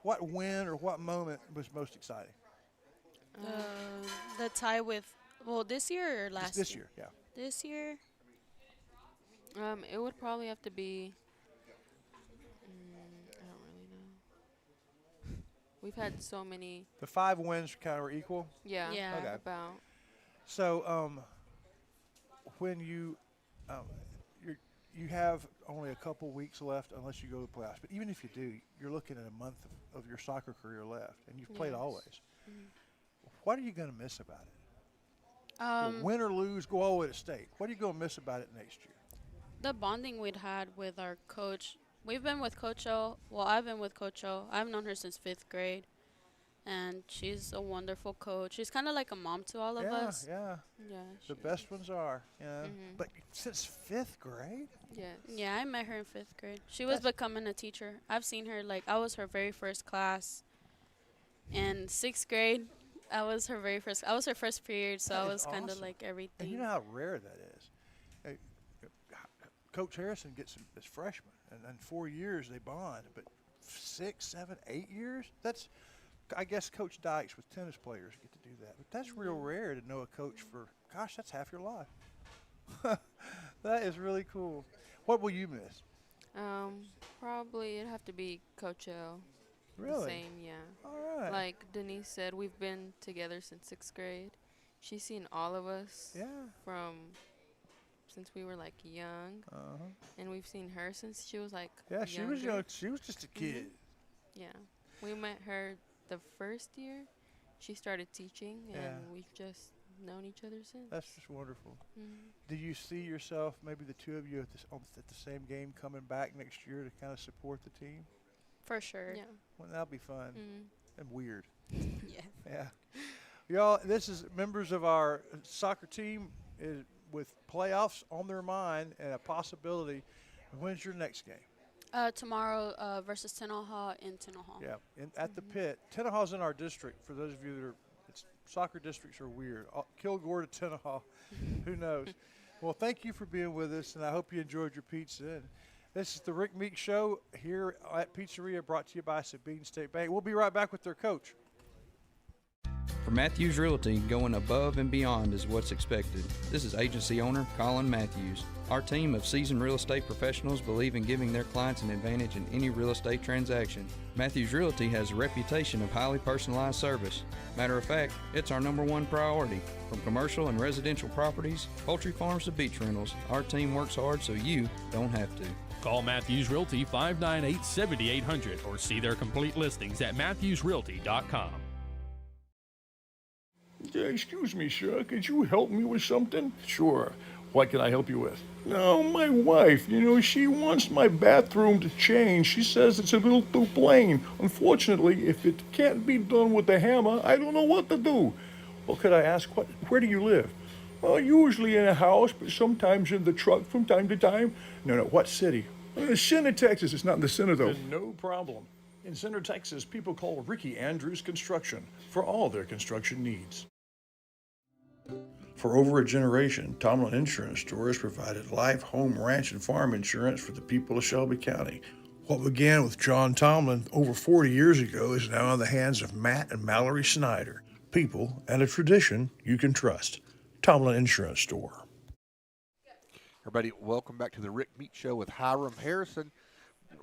Speaker 7: What win or what moment was most exciting?
Speaker 16: The tie with, this year or last
Speaker 7: This year, yeah.
Speaker 16: This year?
Speaker 15: It would probably have to be, I don't really know. We've had so many.
Speaker 7: The 5 wins kind of were equal?
Speaker 15: Yeah.
Speaker 16: Yeah.
Speaker 7: Okay.
Speaker 15: About.
Speaker 7: So when you have only a couple weeks left unless you go to the playoffs, but even if you do, you're looking at a month of your soccer career left, and you've played always. What are you going to miss about it? Win or lose, go all the way to state. What are you going to miss about it next year?
Speaker 16: The bonding we'd had with our coach. We've been with Coach O. Well, I've been with Coach O. I've known her since 5th grade, and she's a wonderful coach. She's kind of like a mom to all of us.
Speaker 7: Yeah. The best ones are. Yeah. But since 5th grade?
Speaker 15: Yes.
Speaker 16: Yeah, I met her in 5th grade. She was becoming a teacher. I've seen her, I was her very first class in 6th grade. I was her first period, so I was kind of
Speaker 7: awesome.
Speaker 16: like everything.
Speaker 7: And you know how rare that is. Hey, Coach Harrison gets him as freshman, and in 4 years they bond. But 6, 7, 8 years? That's, I guess, Coach Dykes with tennis players get to do that. But that's real rare to know a coach for, gosh, that's half your life. That is really cool. What will you miss?
Speaker 15: Probably it'd have to be Coach L.
Speaker 7: Really?
Speaker 15: The same, yeah.
Speaker 7: All right.
Speaker 15: Like Denise said, we've been together since 6th grade. She's seen all of us.
Speaker 7: Yeah.
Speaker 15: Since we were like young. And we've seen her since she was like
Speaker 7: Yeah, she was young. She was just a kid.
Speaker 15: Yeah. We met her the first year. She started teaching, and we've just known each other since.
Speaker 7: That's just wonderful. Do you see yourself, maybe the two of you at the same game, coming back next year to kind of support the team?
Speaker 16: For sure.
Speaker 15: Yeah.
Speaker 7: Well, that'll be fun and weird.
Speaker 16: Yeah.
Speaker 7: Yeah. Y'all, this is members of our soccer team with playoffs on their mind and a possibility. When's your next game?
Speaker 16: Tomorrow versus Tenaha in Tenaha.
Speaker 7: Yeah, at the pit. Tenaha's in our district. For those of you that are, soccer districts are weird. Kilgore to Tenaha, who knows? Well, thank you for being with us, and I hope you enjoyed your pizza. And this is the Rick Meeks Show here at Pizzeria, brought to you by Sabine State Bank. We'll be right back with their coach.
Speaker 17: For Matthews Realty, going above and beyond is what's expected. This is agency owner Colin Matthews. Our team of seasoned real estate professionals believe in giving their clients an advantage in any real estate transaction. Matthews Realty has a reputation of highly personalized service. Matter of fact, it's our #1 priority. From commercial and residential properties, poultry farms to beach rentals, our team works hard so you don't have to.
Speaker 18: Call Matthews Realty 598-7800 or see their complete listings at matthewsrealty.com.
Speaker 4: Excuse me, sir. Could you help me with something? Sure. What can I help you with? No, my wife, she wants my bathroom to change. She says it's a little too plain. Unfortunately, if it can't be done with a hammer, I don't know what to do. Well, could I ask, where do you live? Well, usually in a house, but sometimes in the truck from time to time. No, what city? Center, Texas. It's not in the center, though. No problem. In Center, Texas, people call Ricky Andrews Construction for all their construction needs.
Speaker 1: For over a generation, Tomlin Insurance Store has provided life, home, ranch, and farm insurance for the people of Shelby County. What began with John Tomlin over 40 years ago is now in the hands of Matt and Mallory Snyder, people and a tradition you can trust. Tomlin Insurance Store.
Speaker 2: Everybody, welcome back to the Rick Meeks Show with Hiram Harrison,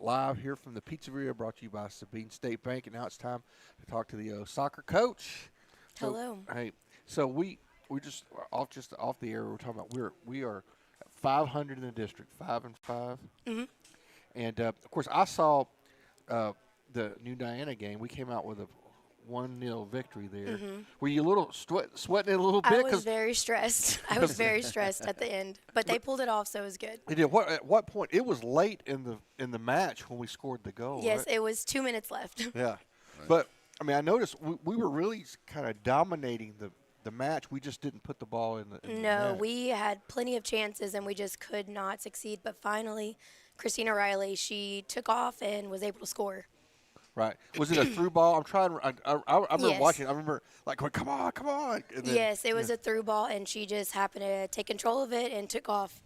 Speaker 2: live here from the Pizzeria, brought to you by Sabine State Bank. And now it's time to talk to the soccer coach.
Speaker 19: Hello.
Speaker 2: So we just off the air. We're talking about we are 500 in the district, 5-5.
Speaker 19: Mm-hmm.
Speaker 2: And of course, I saw the New Diana game. We came out with a 1-0 victory there.
Speaker 19: Mm-hmm.
Speaker 2: Were you a little sweating it a little bit?
Speaker 19: I was very stressed. I was very stressed at the end, but they pulled it off, so it was good.
Speaker 2: They did. At what point? It was late in the match when we scored the goal.
Speaker 19: Yes,
Speaker 2: right?
Speaker 19: it was 2 minutes left.
Speaker 2: Yeah, right. But I mean, I noticed we were really kind of dominating the match. We just didn't put the ball in the
Speaker 19: No,
Speaker 2: net.
Speaker 19: we had plenty of chances, and we just could not succeed. But finally, Christina Riley, she took off and was able to score.
Speaker 2: Right. Was it a through ball? I'm trying. I remember
Speaker 19: Yes.
Speaker 2: watching. I remember like going, come on. And then,
Speaker 19: Yes, it was a through ball, and she just happened to take control of it and took off.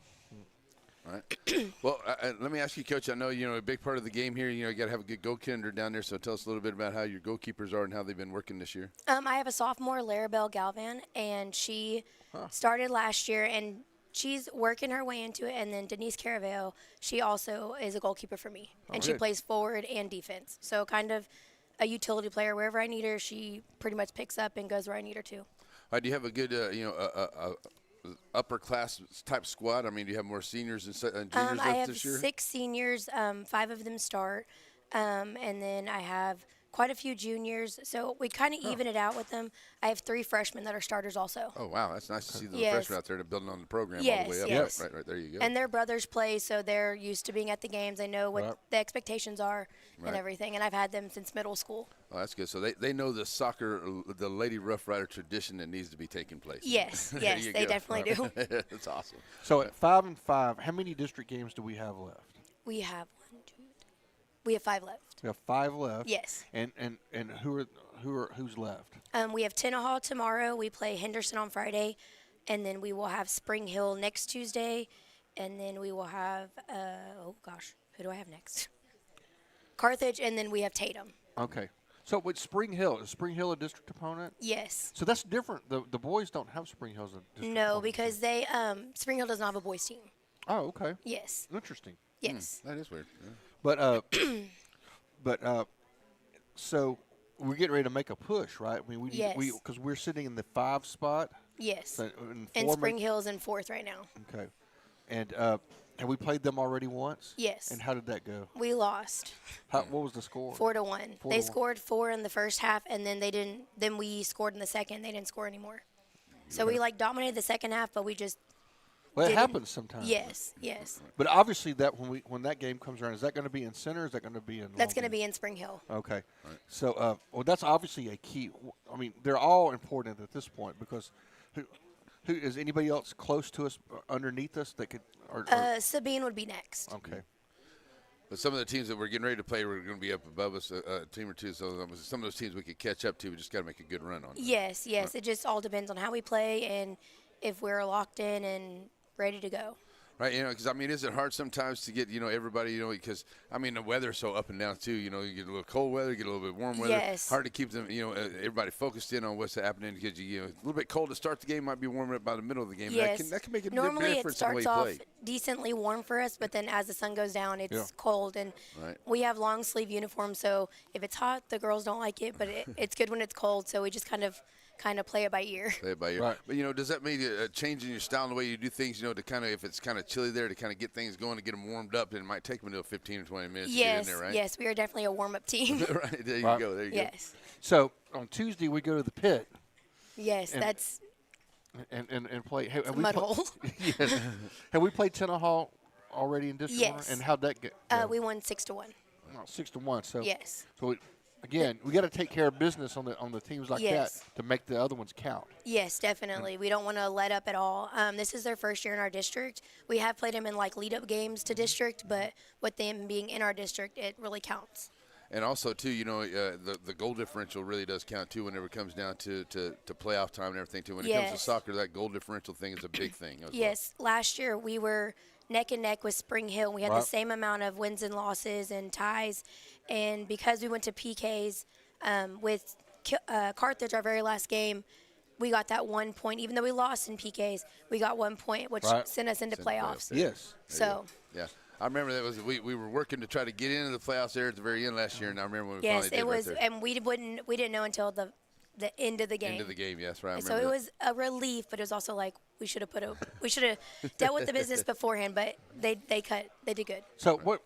Speaker 8: All right. Well, let me ask you, Coach. I know a big part of the game here. You got to have a good goaltender down there. So tell us a little bit about how your goalkeepers are and how they've been working this year.
Speaker 19: I have a sophomore, Larabelle Galvan, and she started last year, and she's working her way into it. And then Denise Caraveo, she also is a goalkeeper for me, and she
Speaker 8: good.
Speaker 19: plays forward and defense. So kind of a utility player. Wherever I need her, she pretty much picks up and goes where I need her to.
Speaker 8: Do you have a good, upper class type squad? I mean, do you have more seniors and juniors
Speaker 19: I
Speaker 8: left
Speaker 19: have
Speaker 8: this year?
Speaker 19: 6 seniors, 5 of them start, and then I have quite a few juniors. So we kind of even it out with them. I have 3 freshmen that are starters also.
Speaker 8: Oh, wow. That's nice to see the
Speaker 19: Yes.
Speaker 8: freshmen out there building on the program all
Speaker 19: Yes,
Speaker 8: the way up.
Speaker 19: yes.
Speaker 8: Right, there you go.
Speaker 19: And their brothers play, so they're used to being at the games. They know what
Speaker 8: Right.
Speaker 19: the expectations are
Speaker 8: Right.
Speaker 19: and everything. And I've had them since middle school.
Speaker 8: Oh, that's good. So they know the soccer, the Lady Rough Rider tradition that needs to be taking place.
Speaker 19: Yes,
Speaker 8: There
Speaker 19: yes,
Speaker 8: you
Speaker 19: they
Speaker 8: go.
Speaker 19: definitely do.
Speaker 8: That's awesome.
Speaker 2: So at 5-5, how many district games do we have left?
Speaker 19: We have 5 left.
Speaker 2: We have 5 left.
Speaker 19: Yes.
Speaker 2: And who's left?
Speaker 19: We have Tenaha tomorrow. We play Henderson on Friday, and then we will have Spring Hill next Tuesday, and then we will have who do I have next? Carthage, and then we have Tatum.
Speaker 2: Okay. So with Spring Hill, is Spring Hill a district opponent?
Speaker 19: Yes.
Speaker 2: So that's different. The boys don't have Spring Hill as a district
Speaker 19: No,
Speaker 2: opponent.
Speaker 19: because they Spring Hill does not have a boys team.
Speaker 2: Oh, okay.
Speaker 19: Yes.
Speaker 2: Interesting.
Speaker 19: Yes.
Speaker 8: That is weird. Yeah.
Speaker 2: So we're getting ready to make a push, right? I mean,
Speaker 19: Yes.
Speaker 2: because we're sitting in the 5 spot.
Speaker 19: Yes.
Speaker 2: So,
Speaker 19: And Spring Hill's in 4th right now.
Speaker 2: Okay. And have we played them already once?
Speaker 19: Yes.
Speaker 2: And how did that go?
Speaker 19: We lost.
Speaker 2: What was the score?
Speaker 19: 4-1. They scored 4 in the first half, and then they didn't. Then we scored in the second. They didn't score anymore. So we dominated the second half, but we just.
Speaker 2: Well, it
Speaker 19: didn't.
Speaker 2: happens sometimes.
Speaker 19: Yes. Yes.
Speaker 2: But obviously, that when that game comes around, is that going to be in Center? Or is that going to be in?
Speaker 19: That's going to be in Spring Hill.
Speaker 2: Okay. Right. So, well, that's obviously a key. I mean, they're all important at this point because who is anybody else close to us, underneath us that could?
Speaker 19: Sabine would be next.
Speaker 2: Okay.
Speaker 8: But some of the teams that we're getting ready to play, we're going to be up above us a team or two. So some of those teams we could catch up to. We just got to make a good run on.
Speaker 19: Yes. Yes. It just all depends on how we play and if we're locked in and ready to go.
Speaker 8: Right, because, I mean, is it hard sometimes to get, everybody, because, I mean, the weather's so up and down, too. You get a little cold weather, you get a little bit warm weather.
Speaker 19: Yes.
Speaker 8: Hard to keep them, everybody focused in on what's happening because, a little bit cold to start the game, might be warming up by the middle of the game.
Speaker 19: Yes.
Speaker 8: That can make a
Speaker 19: Normally
Speaker 8: difference
Speaker 19: it
Speaker 8: in the way
Speaker 19: starts
Speaker 8: you
Speaker 19: off
Speaker 8: play.
Speaker 19: decently warm for us, but then as the sun goes down, it's cold. And
Speaker 8: right.
Speaker 19: we have long sleeve uniforms, so if it's hot, the girls don't like it, but it's good when it's cold, so we just kind of play it by ear.
Speaker 8: Play it by ear.
Speaker 2: Right.
Speaker 8: But, does that mean a change in your style and the way you do things, to kind of, if it's kind of chilly there, to kind of get things going, to get them warmed up, and it might take them until 15 or 20 minutes to get in there, right?
Speaker 19: Yes, we are definitely a warm-up team.
Speaker 8: Right, there you go. There you go.
Speaker 19: Yes.
Speaker 2: So on Tuesday we go to the pit.
Speaker 19: Yes, that's.
Speaker 2: And play.
Speaker 19: It's a mud hole.
Speaker 2: Yes. Have we played Tenaha already in district?
Speaker 19: Yes.
Speaker 2: And how'd that go?
Speaker 19: We won 6-1.
Speaker 2: 6-1. So
Speaker 19: yes.
Speaker 2: So again, we got to take care of business on the teams like that to make the other ones count.
Speaker 19: Yes, definitely. We don't want to let up at all. This is their first year in our district. We have played them in lead-up games to district, but with them being in our district, it really counts.
Speaker 8: And also, too, the goal differential really does count, too, whenever it comes down to playoff time and everything, too. When it comes to soccer, that goal differential thing is a big thing.
Speaker 19: Yes. Last year, we were neck and neck with Spring Hill. We had the same amount of wins and losses and ties. And because we went to PKs with Carthage, our very last game, we got that 1 point. Even though we lost in PKs, we got 1 point, which sent us into playoffs.
Speaker 2: Yes.
Speaker 19: So.
Speaker 8: Yeah. I remember that we were working to try to get into the playoffs there at the very end last year, and I remember when we finally did.
Speaker 19: Yes, it was,
Speaker 8: right there.
Speaker 19: and we didn't know until the end of the game.
Speaker 8: End of the game, yes, right.
Speaker 19: So it was a relief, but it was also like we should have dealt with the business beforehand, but they did good.
Speaker 2: So what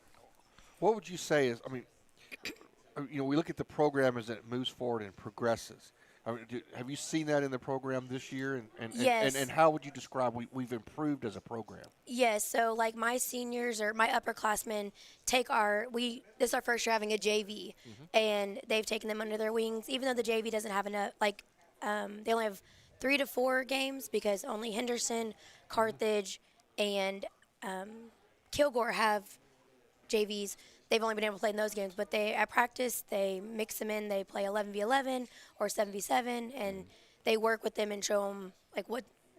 Speaker 2: would you say is? I mean, we look at the program as it moves forward and progresses. I mean, have you seen that in the program this year?
Speaker 19: Yes.
Speaker 2: And how would you describe we've improved as a program?
Speaker 19: Yes. So like my seniors or my upperclassmen this is our first year having a JV, and they've taken them under their wings. Even though the JV doesn't have enough, they only have 3 to 4 games because only Henderson, Carthage, and Kilgore have JVs. They've only been able to play in those games, but at practice, they mix them in. They play 11v11 or 7v7, and they work with them and show them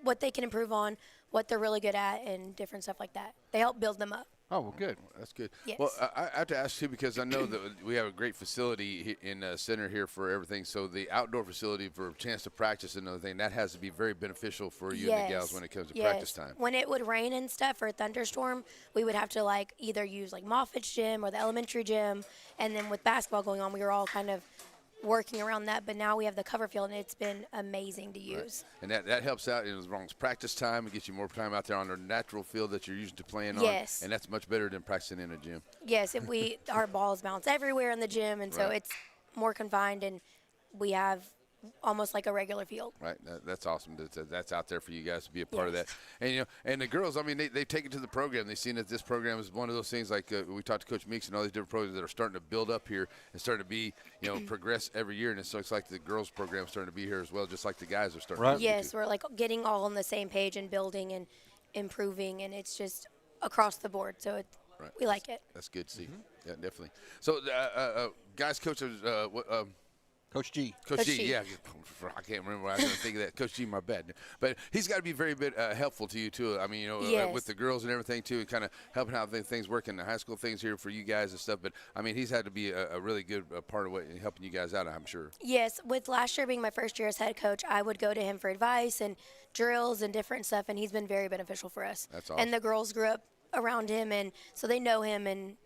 Speaker 19: what they can improve on, what they're really good at, and different stuff like that. They help build them up.
Speaker 2: Oh, well, good.
Speaker 8: That's good.
Speaker 19: Yes.
Speaker 8: Well, I have to ask, too, because I know that we have a great facility in center here for everything. So the outdoor facility for a chance to practice and everything, that has to be very beneficial for you and the gals when it comes to practice time.
Speaker 19: When it would rain and stuff for a thunderstorm, we would have to either use Moffitt's gym or the elementary gym. And then with basketball going on, we were all kind of working around that, but now we have the cover field, and it's been amazing to use.
Speaker 8: Right. And that helps out as long as practice time. It gets you more time out there on the natural field that you're used to playing on.
Speaker 19: Yes.
Speaker 8: And that's much better than practicing in a gym.
Speaker 19: Yes, our balls bounce everywhere in the gym, and so it's more confined, and we have almost like a regular field.
Speaker 8: Right. That's awesome. That's out there for you guys to be a part of that. And and the girls, I mean, they take it to the program. They've seen that this program is one of those things we talked to Coach Meeks and all these different programs that are starting to build up here and starting to be, progress every year. And it looks like the girls program is starting to be here as well, just like the guys are starting to be.
Speaker 19: Yes, we're getting all on the same page and building and improving, and it's just across the board. So we like it.
Speaker 8: That's good to see. Yeah, definitely. So, guys, coaches,
Speaker 2: Coach G.
Speaker 8: Coach G, yeah. I can't remember. I was going to think of that. Coach G, my bad. But he's got to be very helpful to you, too. I mean,
Speaker 19: Yes.
Speaker 8: with the girls and everything, too, kind of helping how things work in the high school things here for you guys and stuff. But, I mean, he's had to be a really good part of helping you guys out, I'm sure.
Speaker 19: Yes, with last year being my first year as head coach, I would go to him for advice and drills and different stuff, and he's been very beneficial for us.
Speaker 8: That's awesome.
Speaker 19: And the girls grew up around him, and so they know him and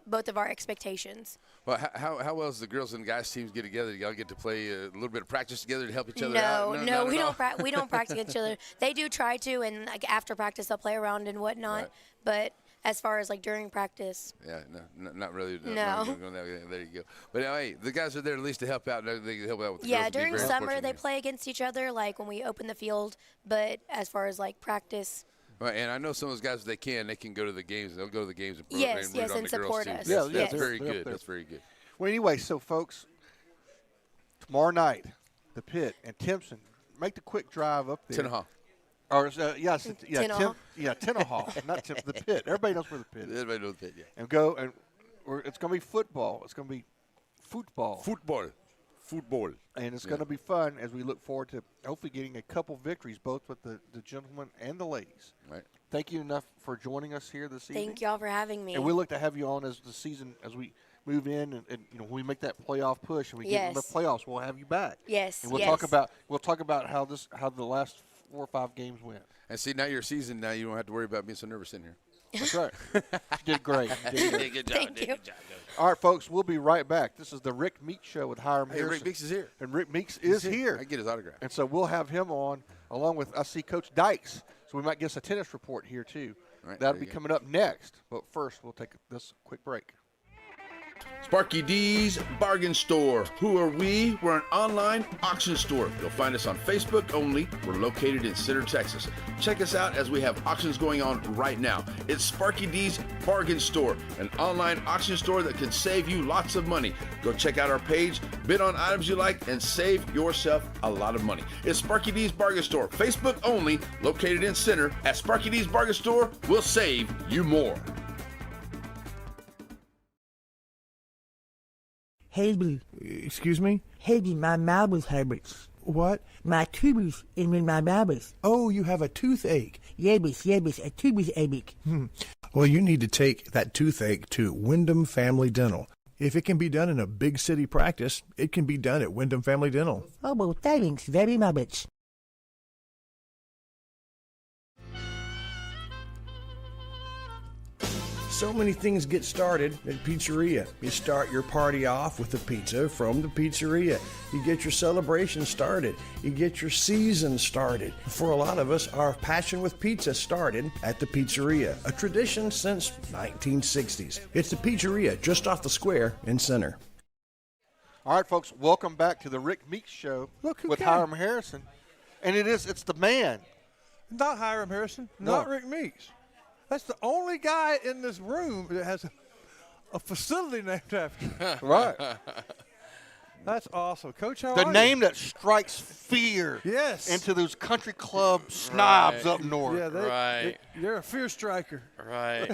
Speaker 19: both of our expectations.
Speaker 8: Well, how well does the girls and guys teams get together? Do y'all get to play a little bit of practice together to help each other out?
Speaker 19: No, we don't. We don't practice each other. They do try to, and like after practice, they'll play around and whatnot.
Speaker 8: Right.
Speaker 19: But as far as like during practice,
Speaker 8: yeah, not really.
Speaker 19: No.
Speaker 8: There you go. But hey, the guys are there at least to help out. They help out with the girls.
Speaker 19: yeah, during summer they play against each other, like when we open the field. But as far as like practice.
Speaker 8: Right, and I know some of those guys, they can go to the games. They'll go to the games and
Speaker 19: Yes,
Speaker 8: root on
Speaker 19: and
Speaker 8: the girls
Speaker 19: support
Speaker 8: too.
Speaker 19: us.
Speaker 2: Yeah,
Speaker 8: That's
Speaker 2: yes.
Speaker 8: very
Speaker 2: They're up
Speaker 8: good.
Speaker 2: there.
Speaker 8: That's very good.
Speaker 2: Well, anyway, so folks, tomorrow night, the Pit and Timpson, make the quick drive up there.
Speaker 8: Tinnahaw.
Speaker 2: Or yes,
Speaker 19: Tinnahaw.
Speaker 2: Tinnahaw, not the Pit. Everybody knows where the Pit is.
Speaker 8: Everybody knows the Pit, yeah.
Speaker 2: And go and it's going to be football. It's going to be football.
Speaker 8: Football.
Speaker 2: And it's going to be fun as we look forward to hopefully getting a couple victories, both with the gentlemen and the ladies.
Speaker 8: Right.
Speaker 2: Thank you enough for joining us here this evening.
Speaker 19: Thank y'all for having me.
Speaker 2: And we look to have you on as the season, as we move in, and when we make that playoff push and we get in the playoffs, we'll have you back.
Speaker 19: Yes.
Speaker 2: And we'll talk about how the last 4 or 5 games went.
Speaker 8: And see, now your season, now you don't have to worry about being so nervous in here.
Speaker 2: That's right. You did great.
Speaker 8: Good job.
Speaker 19: Thank you.
Speaker 8: Good job.
Speaker 2: All right, folks, we'll be right back. This is the Rick Meeks Show with Hiram
Speaker 8: Hey,
Speaker 2: Harrison.
Speaker 8: Rick Meeks is here.
Speaker 2: And Rick Meeks is here.
Speaker 8: I get his autograph.
Speaker 2: And so we'll have him on, along with, I see Coach Dykes. So we might get us a tennis report here, too.
Speaker 8: Right,
Speaker 2: That'll
Speaker 8: there
Speaker 2: be
Speaker 8: you go.
Speaker 2: coming up next. But first, we'll take this quick break.
Speaker 12: Sparky D's Bargain Store. Who are we? We're an online auction store. You'll find us on Facebook only. We're located in Center, Texas. Check us out as we have auctions going on right now. It's Sparky D's Bargain Store, an online auction store that can save you lots of money. Go check out our page, bid on items you like, and save yourself a lot of money. It's Sparky D's Bargain Store, Facebook only, located in Center. At Sparky D's Bargain Store, we'll save you more.
Speaker 20: Hazel.
Speaker 1: Excuse me?
Speaker 20: Hazel, my marbles habits.
Speaker 1: What?
Speaker 20: My tubes in with my marbles.
Speaker 1: Oh, you have a toothache.
Speaker 20: Yebus, a tubes ache.
Speaker 1: Well, you need to take that toothache to Wyndham Family Dental. If it can be done in a big city practice, it can be done at Wyndham Family Dental.
Speaker 20: Oh, well, thanks very much.
Speaker 1: So many things get started at Pizzeria. You start your party off with a pizza from the pizzeria. You get your celebration started. You get your season started. For a lot of us, our passion with pizza started at the pizzeria, a tradition since 1960s. It's the pizzeria just off the square in Center.
Speaker 2: All right, folks, welcome back to the Rick Meeks Show with Hiram Harrison. And it's the man.
Speaker 7: Not Hiram Harrison,
Speaker 2: No.
Speaker 7: not Rick Meeks. That's the only guy in this room that has a facility named after him.
Speaker 2: Right.
Speaker 7: That's awesome. Coach, how
Speaker 2: The
Speaker 7: are you?
Speaker 2: name that strikes fear into those country club snobs up north.
Speaker 7: Yeah, they're a fear striker.
Speaker 21: Right.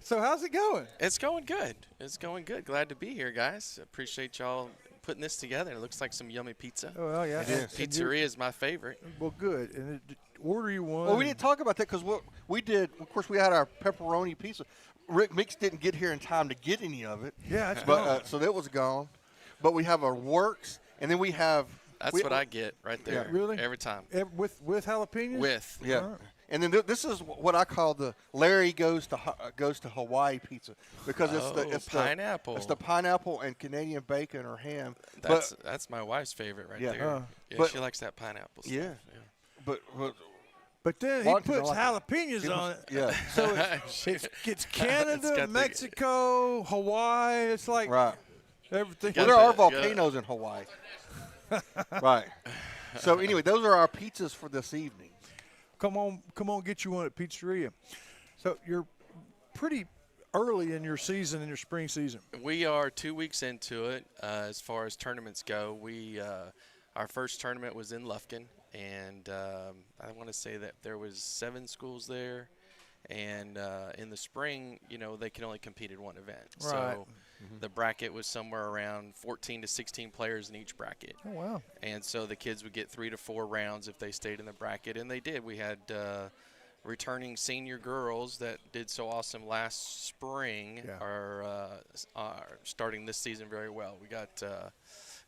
Speaker 7: So how's it going?
Speaker 21: It's going good. It's going good. Glad to be here, guys. Appreciate y'all putting this together. It looks like some yummy pizza.
Speaker 7: Oh, well, yeah.
Speaker 2: It is.
Speaker 21: Pizzeria is my favorite.
Speaker 7: Well, good. And order you one.
Speaker 2: Well, we didn't talk about that because what we did, of course, we had our pepperoni pizza. Rick Meeks didn't get here in time to get any of it.
Speaker 7: Yeah, that's
Speaker 2: gone. So that was gone. But we have our works, and then we have.
Speaker 21: That's what I get right there.
Speaker 7: Yeah, really?
Speaker 21: Every time.
Speaker 7: With jalapenos?
Speaker 21: With.
Speaker 2: Yeah.
Speaker 7: All right.
Speaker 2: And then this is what I call the Larry goes to Hawaii pizza because it's
Speaker 21: pineapple.
Speaker 2: It's the pineapple and Canadian bacon or ham.
Speaker 21: That's my wife's favorite right there. Yeah, she likes that pineapple stuff.
Speaker 2: Yeah.
Speaker 7: But then he puts jalapenos on it.
Speaker 2: Yeah.
Speaker 7: So it's Canada, Mexico, Hawaii. It's like everything.
Speaker 2: Well, there are volcanoes in Hawaii. Right. So anyway, those are our pizzas for this evening.
Speaker 7: Come on, get you one at Pizzeria. So you're pretty early in your season, in your spring season.
Speaker 21: We are 2 weeks into it as far as tournaments go. Our first tournament was in Lufkin, and I want to say that there was 7 schools there. And in the spring, they can only compete in one event.
Speaker 7: Right.
Speaker 21: So The bracket was somewhere around 14 to 16 players in each bracket.
Speaker 7: Oh, wow.
Speaker 21: And so the kids would get 3 to 4 rounds if they stayed in the bracket, and they did. We had returning senior girls that did so awesome last spring are starting this season very well. We got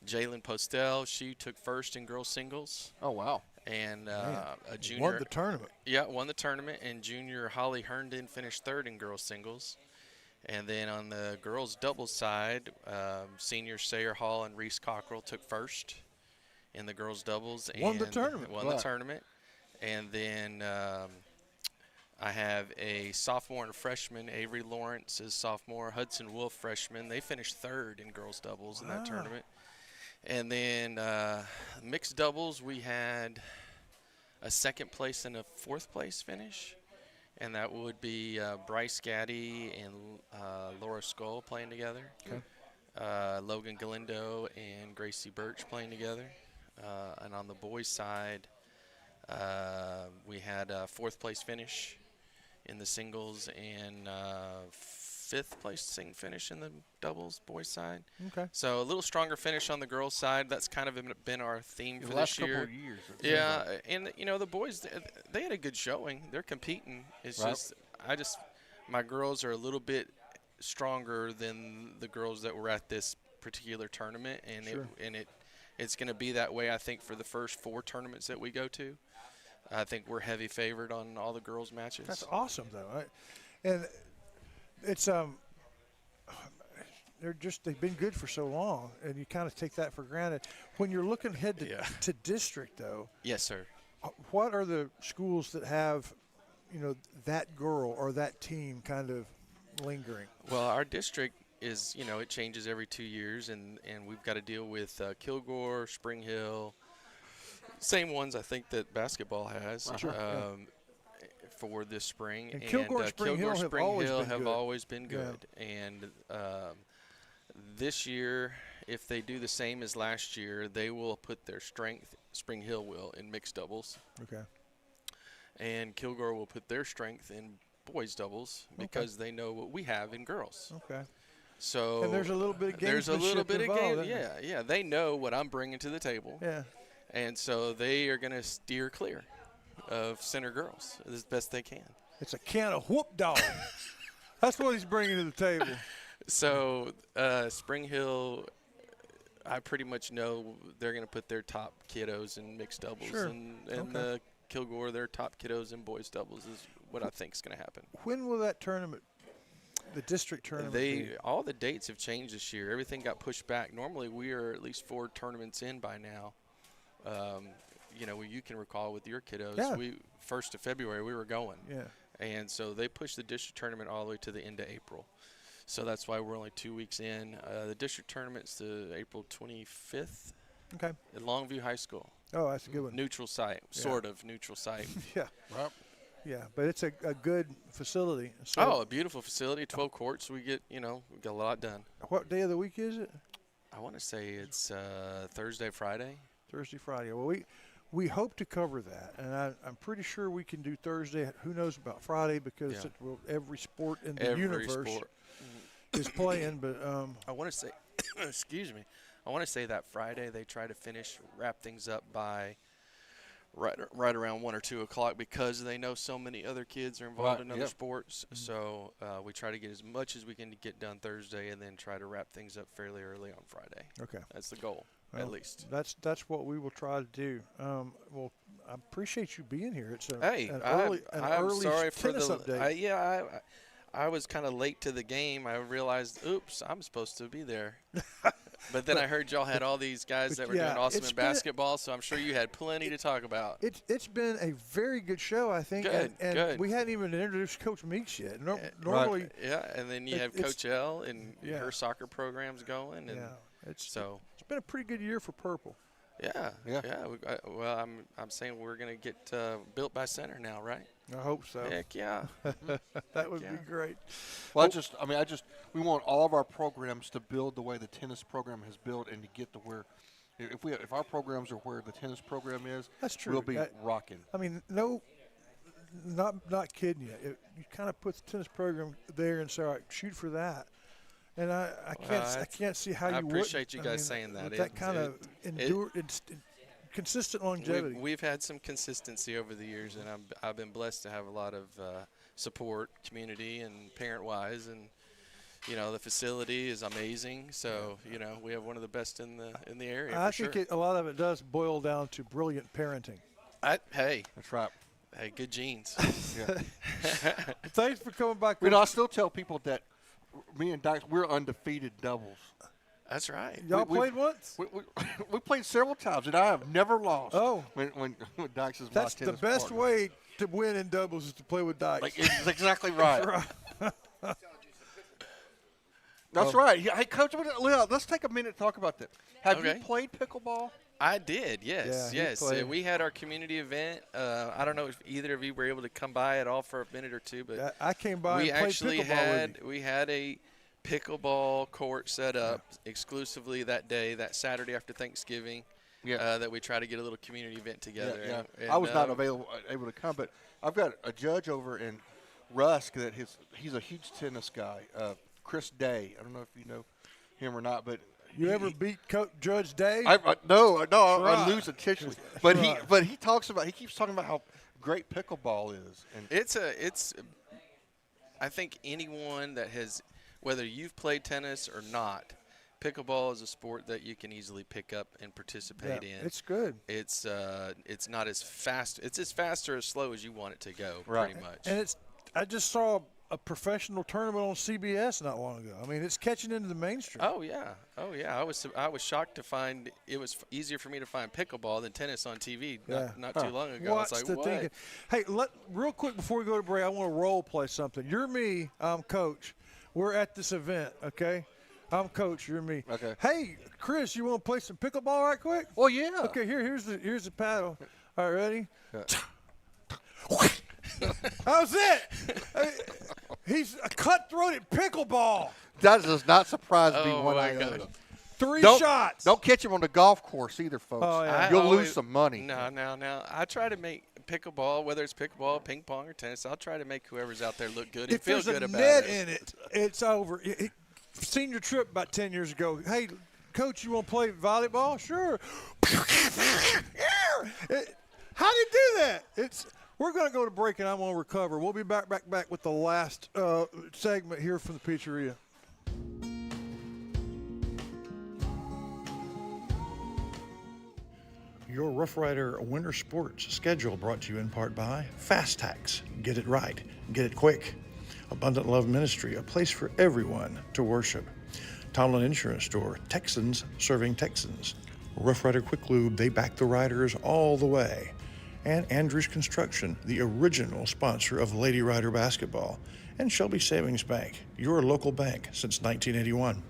Speaker 21: Jalen Postel. She took first in girls singles.
Speaker 2: Oh, wow.
Speaker 21: And a junior.
Speaker 7: Won the tournament.
Speaker 21: Yeah, won the tournament. And junior Holly Herndon finished third in girls singles. And then on the girls doubles side, senior Sayer Hall and Reese Cockrell took first in the girls doubles.
Speaker 7: Won the tournament.
Speaker 21: Won the tournament. And then I have a sophomore and a freshman. Avery Lawrence is sophomore. Hudson Wolf freshman. They finished third in girls doubles in that tournament. And then mixed doubles, we had a second place and a fourth place finish. And that would be Bryce Gaddy and Laura Skoll playing together.
Speaker 7: Okay.
Speaker 21: Logan Galindo and Gracie Birch playing together. And on the boys' side, we had a fourth place finish in the singles and fifth place finish in the doubles boys' side.
Speaker 7: Okay.
Speaker 21: So a little stronger finish on the girls' side. That's kind of been our theme for
Speaker 2: last
Speaker 21: this year.
Speaker 2: couple of years.
Speaker 21: Yeah, and the boys, they had a good showing. They're competing. It's just my girls are a little bit stronger than the girls that were at this particular tournament, and it's going to be that way. I think for the first 4 tournaments that we go to, I think we're heavy favored on all the girls' matches.
Speaker 7: That's awesome, though. And it's they've been good for so long, and you kind of take that for granted. When you're looking ahead to district, though.
Speaker 21: Yes, sir.
Speaker 7: What are the schools that have, that girl or that team kind of lingering?
Speaker 21: Well, our district is, it changes every 2 years, and we've got to deal with Kilgore, Spring Hill, same ones I think that basketball has.
Speaker 7: Sure.
Speaker 21: For this spring.
Speaker 7: And Kilgore and Spring Hill
Speaker 21: have always been good. And this year, if they do the same as last year, they will put their strength, Spring Hill will, in mixed doubles.
Speaker 7: Okay.
Speaker 21: And Kilgore will put their strength in boys doubles because they know what we have in girls.
Speaker 7: Okay.
Speaker 21: So
Speaker 7: and there's a little bit of gamesmanship
Speaker 21: There's a little bit
Speaker 7: involved,
Speaker 21: of game. Yeah. They know what I'm bringing to the table.
Speaker 7: Yeah.
Speaker 21: And so they are going to steer clear of center girls as best they can.
Speaker 7: It's a can of whoop dog. That's what he's bringing to the table.
Speaker 21: So Spring Hill, I pretty much know they're going to put their top kiddos in mixed doubles.
Speaker 7: Sure.
Speaker 21: And Kilgore, their top kiddos in boys doubles is what I think is going to happen.
Speaker 7: When will that tournament, the district tournament be?
Speaker 21: All the dates have changed this year. Everything got pushed back. Normally we are at least 4 tournaments in by now. You can recall with your kiddos, 1st of February we were going.
Speaker 7: Yeah.
Speaker 21: And so they pushed the district tournament all the way to the end of April. So that's why we're only 2 weeks in. The district tournament's to April 25th.
Speaker 7: Okay.
Speaker 21: At Longview High School.
Speaker 7: Oh, that's a good one.
Speaker 21: Neutral site, sort of neutral site.
Speaker 7: Yeah.
Speaker 2: Right.
Speaker 7: Yeah, but it's a good facility. So
Speaker 21: a beautiful facility, 12 courts. We get, we got a lot done.
Speaker 7: What day of the week is it?
Speaker 21: I want to say it's Thursday, Friday.
Speaker 7: Thursday, Friday. Well, we hope to cover that, and I'm pretty sure we can do Thursday. Who knows about Friday because every sport in the universe is playing. But
Speaker 21: I want to say, excuse me, I want to say that Friday they try to wrap things up by right around 1 or 2 o'clock because they know so many other kids are involved in other sports. Mm-hmm. So we try to get as much as we can to get done Thursday and then try to wrap things up fairly early on Friday.
Speaker 7: Okay.
Speaker 21: That's the goal.
Speaker 7: Well,
Speaker 21: at least.
Speaker 7: That's what we will try to do. Well, I appreciate you being here. It's an
Speaker 21: I'm sorry for
Speaker 7: tennis update.
Speaker 21: I was kind of late to the game. I realized, oops, I'm supposed to be there. But then I heard y'all had all these guys that were doing awesome in basketball, so I'm sure you had plenty to talk about.
Speaker 7: It's been a very good show, I think.
Speaker 21: Good,
Speaker 7: and we hadn't even introduced Coach Meeks yet. Normally,
Speaker 21: and then you have Coach L and her soccer program's going, and
Speaker 7: it's been a pretty good year for Purple.
Speaker 21: Yeah. Well, I'm saying we're gonna get built by center now, right?
Speaker 7: I hope so.
Speaker 21: Heck yeah.
Speaker 7: That would be great.
Speaker 2: Well, we want all of our programs to build the way the tennis program has built, and to get to where, if our programs are where the tennis program is,
Speaker 7: that's true.
Speaker 2: We'll be rocking.
Speaker 7: I mean, not kidding you. You kind of put the tennis program there and say, all right, shoot for that. And I can't see how you would.
Speaker 21: I appreciate you guys saying that.
Speaker 7: With that kind of consistent longevity.
Speaker 21: We've had some consistency over the years, and I've been blessed to have a lot of support, community and parent-wise, and the facility is amazing. So we have one of the best in the area.
Speaker 7: I think a lot of it does boil down to brilliant parenting.
Speaker 21: Hey,
Speaker 2: that's right.
Speaker 21: Hey, good genes.
Speaker 7: Thanks for coming back.
Speaker 2: I still tell people that me and Dykes, we're undefeated doubles.
Speaker 21: That's right.
Speaker 7: Y'all played once?
Speaker 2: We played several times, and I have never lost.
Speaker 7: Oh,
Speaker 2: when Dykes is
Speaker 7: that's
Speaker 2: my tennis
Speaker 7: the best
Speaker 2: partner.
Speaker 7: way to win in doubles is to play with Dykes.
Speaker 2: That's exactly right. That's
Speaker 7: Oh.
Speaker 2: right. Hey, Coach, let's take a minute to talk about that. Have you played pickleball?
Speaker 21: I did, yes,
Speaker 7: Yeah,
Speaker 21: yes. We had our community event. I don't know if either of you were able to come by at all for a minute or two, but
Speaker 7: I came by
Speaker 21: we
Speaker 7: and played
Speaker 21: actually
Speaker 7: pickleball with
Speaker 21: we had a pickleball court set up exclusively that day, that Saturday after Thanksgiving. That we try to get a little community event together.
Speaker 2: Yeah.
Speaker 21: And,
Speaker 2: I was not able to come, but I've got a judge over in Rusk that he's a huge tennis guy, Chris Day. I don't know if you know him or not, but
Speaker 7: you ever beat Judge Day?
Speaker 2: No, I lose intentionally. But he keeps talking about how great pickleball is. And
Speaker 21: I think anyone that has, whether you've played tennis or not, pickleball is a sport that you can easily pick up and participate in.
Speaker 7: It's good.
Speaker 21: It's not as fast. It's as fast or as slow as you want it to go,
Speaker 2: right.
Speaker 21: pretty much.
Speaker 7: And I just saw a professional tournament on CBS not long ago. I mean, it's catching into the mainstream.
Speaker 21: Oh yeah. I was shocked to find it was easier for me to find pickleball than tennis on TV not too long ago.
Speaker 7: What's
Speaker 21: I was like, what?
Speaker 7: thinking? Hey, real quick before we go to break, I want to role play something. You're me, I'm Coach. We're at this event, okay? I'm Coach, you're me.
Speaker 2: Okay.
Speaker 7: Hey, Chris, you want to play some pickleball right quick?
Speaker 2: Well, yeah.
Speaker 7: Okay, here's the paddle. All right, ready? How's it? He's a cutthroat at pickleball.
Speaker 2: That does not surprise me
Speaker 21: Oh,
Speaker 2: one
Speaker 21: my
Speaker 2: iota.
Speaker 21: God.
Speaker 7: Three
Speaker 2: Don't-
Speaker 7: shots.
Speaker 2: Don't catch him on the golf course either, folks.
Speaker 7: Oh, yeah.
Speaker 2: You'll lose some money.
Speaker 21: No. I try to make pickleball, whether it's pickleball, ping pong, or tennis, I'll try to make whoever's out there look good and
Speaker 7: If
Speaker 21: feel
Speaker 7: there's
Speaker 21: good
Speaker 7: a
Speaker 21: about
Speaker 7: net
Speaker 21: it.
Speaker 7: in it, it's over. Senior trip about 10 years ago. Hey, Coach, you want to play volleyball? Sure. How do you do that? We're going to go to break, and I'm going to recover. We'll be back with the last segment here from the Pizzeria. Your Rough Rider Winter Sports schedule brought to you in part by Fast Tax. Get it right. Get it quick. Abundant Love Ministry, a place for everyone to worship. Tomlin Insurance Store, Texans serving Texans. Rough Rider Quick Lube, they back the riders all the way. And Andrews Construction, the original sponsor of Lady Rider basketball. And Shelby Savings Bank, your local bank since 1981.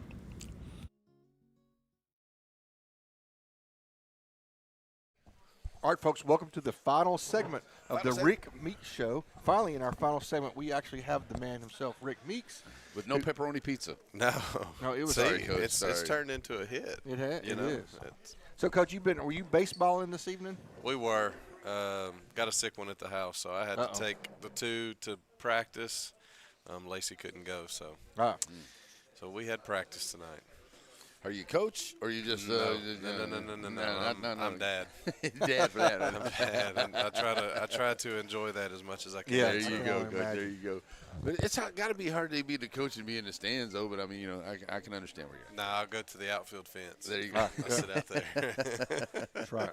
Speaker 2: All right, folks, welcome to the final segment of the Rick Meeks Show. Finally, in our final segment, we actually have the man himself, Rick Meeks.
Speaker 8: With no pepperoni pizza.
Speaker 2: No, it was.
Speaker 5: Sorry, Coach. It's turned into a hit.
Speaker 2: It
Speaker 5: you know?
Speaker 2: is. So, Coach, were you baseballing this evening?
Speaker 5: We were. Got a sick one at the house, so I had to take the two to practice. Lacey couldn't go, so. So we had practice tonight.
Speaker 8: Are you coach, or you just
Speaker 5: no? I'm dad.
Speaker 8: Dad for that.
Speaker 5: I'm dad, and I try to enjoy that as much as I can.
Speaker 8: Yeah, there you go, Coach. There you go. But it's got to be hard to be the coach and be in the stands, though. But I mean, I can understand where you're at.
Speaker 5: Nah, I'll go to the outfield fence.
Speaker 8: There you go.
Speaker 5: I'll sit out there.
Speaker 2: That's right.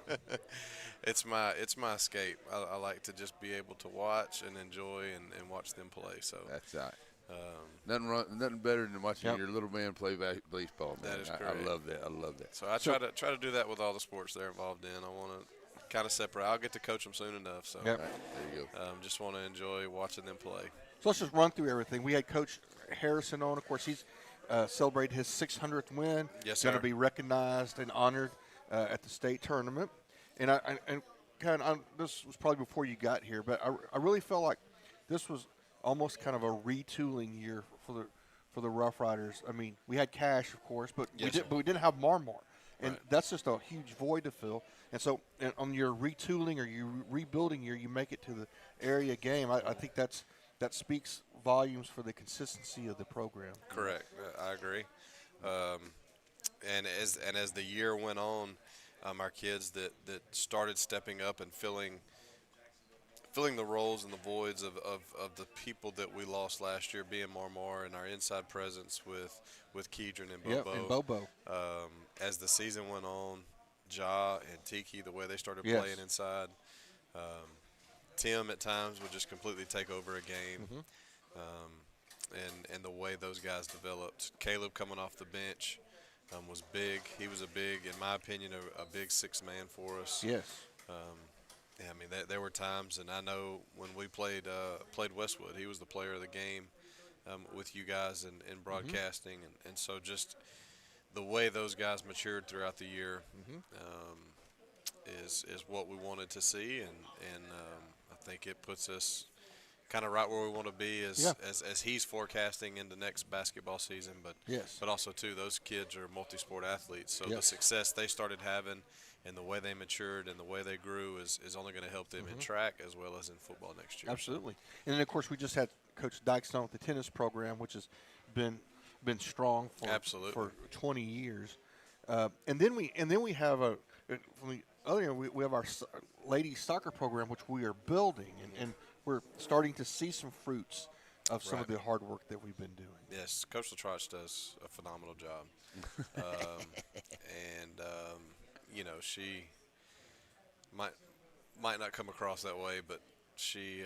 Speaker 5: It's my escape. I like to just be able to watch and enjoy and watch them play. So
Speaker 8: that's right. Nothing better than watching your little man play baseball. Man.
Speaker 5: That is correct.
Speaker 8: I love that. I love that.
Speaker 5: So I try to do that with all the sports they're involved in. I want to kind of separate. I'll get to coach them soon enough. So
Speaker 2: yep.
Speaker 8: Right, there you go.
Speaker 5: Just want to enjoy watching them play.
Speaker 2: So let's just run through everything. We had Coach Harrison on. Of course, he's celebrated his 600th win.
Speaker 5: Yes,
Speaker 2: going to
Speaker 5: sir.
Speaker 2: be recognized and honored at the state tournament. And this was probably before you got here, but I really felt like this was almost kind of a retooling year for the Rough Riders. I mean, we had Cash, of course, but we didn't have Marmar, and that's just a huge void to fill. And so, on your retooling or your rebuilding year, you make it to the area game. I think that's that speaks volumes for the consistency of the program.
Speaker 5: Correct. I agree. And as the year went on, our kids that started stepping up and filling the roles and the voids of the people that we lost last year, being Marmar and our inside presence with Keedron and Bobo.
Speaker 2: Yep, and Bobo.
Speaker 5: As the season went on, Ja and Tiki, the way they started
Speaker 2: Yes.
Speaker 5: playing inside. Tim at times would just completely take over a game. And the way those guys developed. Caleb coming off the bench was big. He was in my opinion, a big sixth man for us.
Speaker 2: Yes.
Speaker 5: Yeah, I mean, there were times, and I know when we played Westwood, he was the player of the game with you guys in broadcasting. And so just the way those guys matured throughout the year is what we wanted to see. And I think it puts us kind of right where we want to be as he's forecasting into next basketball season. But also, too, those kids are multi-sport athletes. So the success they started having and the way they matured and the way they grew is only going to help them in track as well as in football next year.
Speaker 2: Absolutely. And then, of course, we just had Coach Dykes on with the tennis program, which has been strong for 20 years. And then we have from the other end, we have our ladies soccer program, which we are building, and we're starting to see some fruits of some of the hard work that we've been doing.
Speaker 5: Yes, Coach Latroche does a phenomenal job. You know, she might not come across that way, but she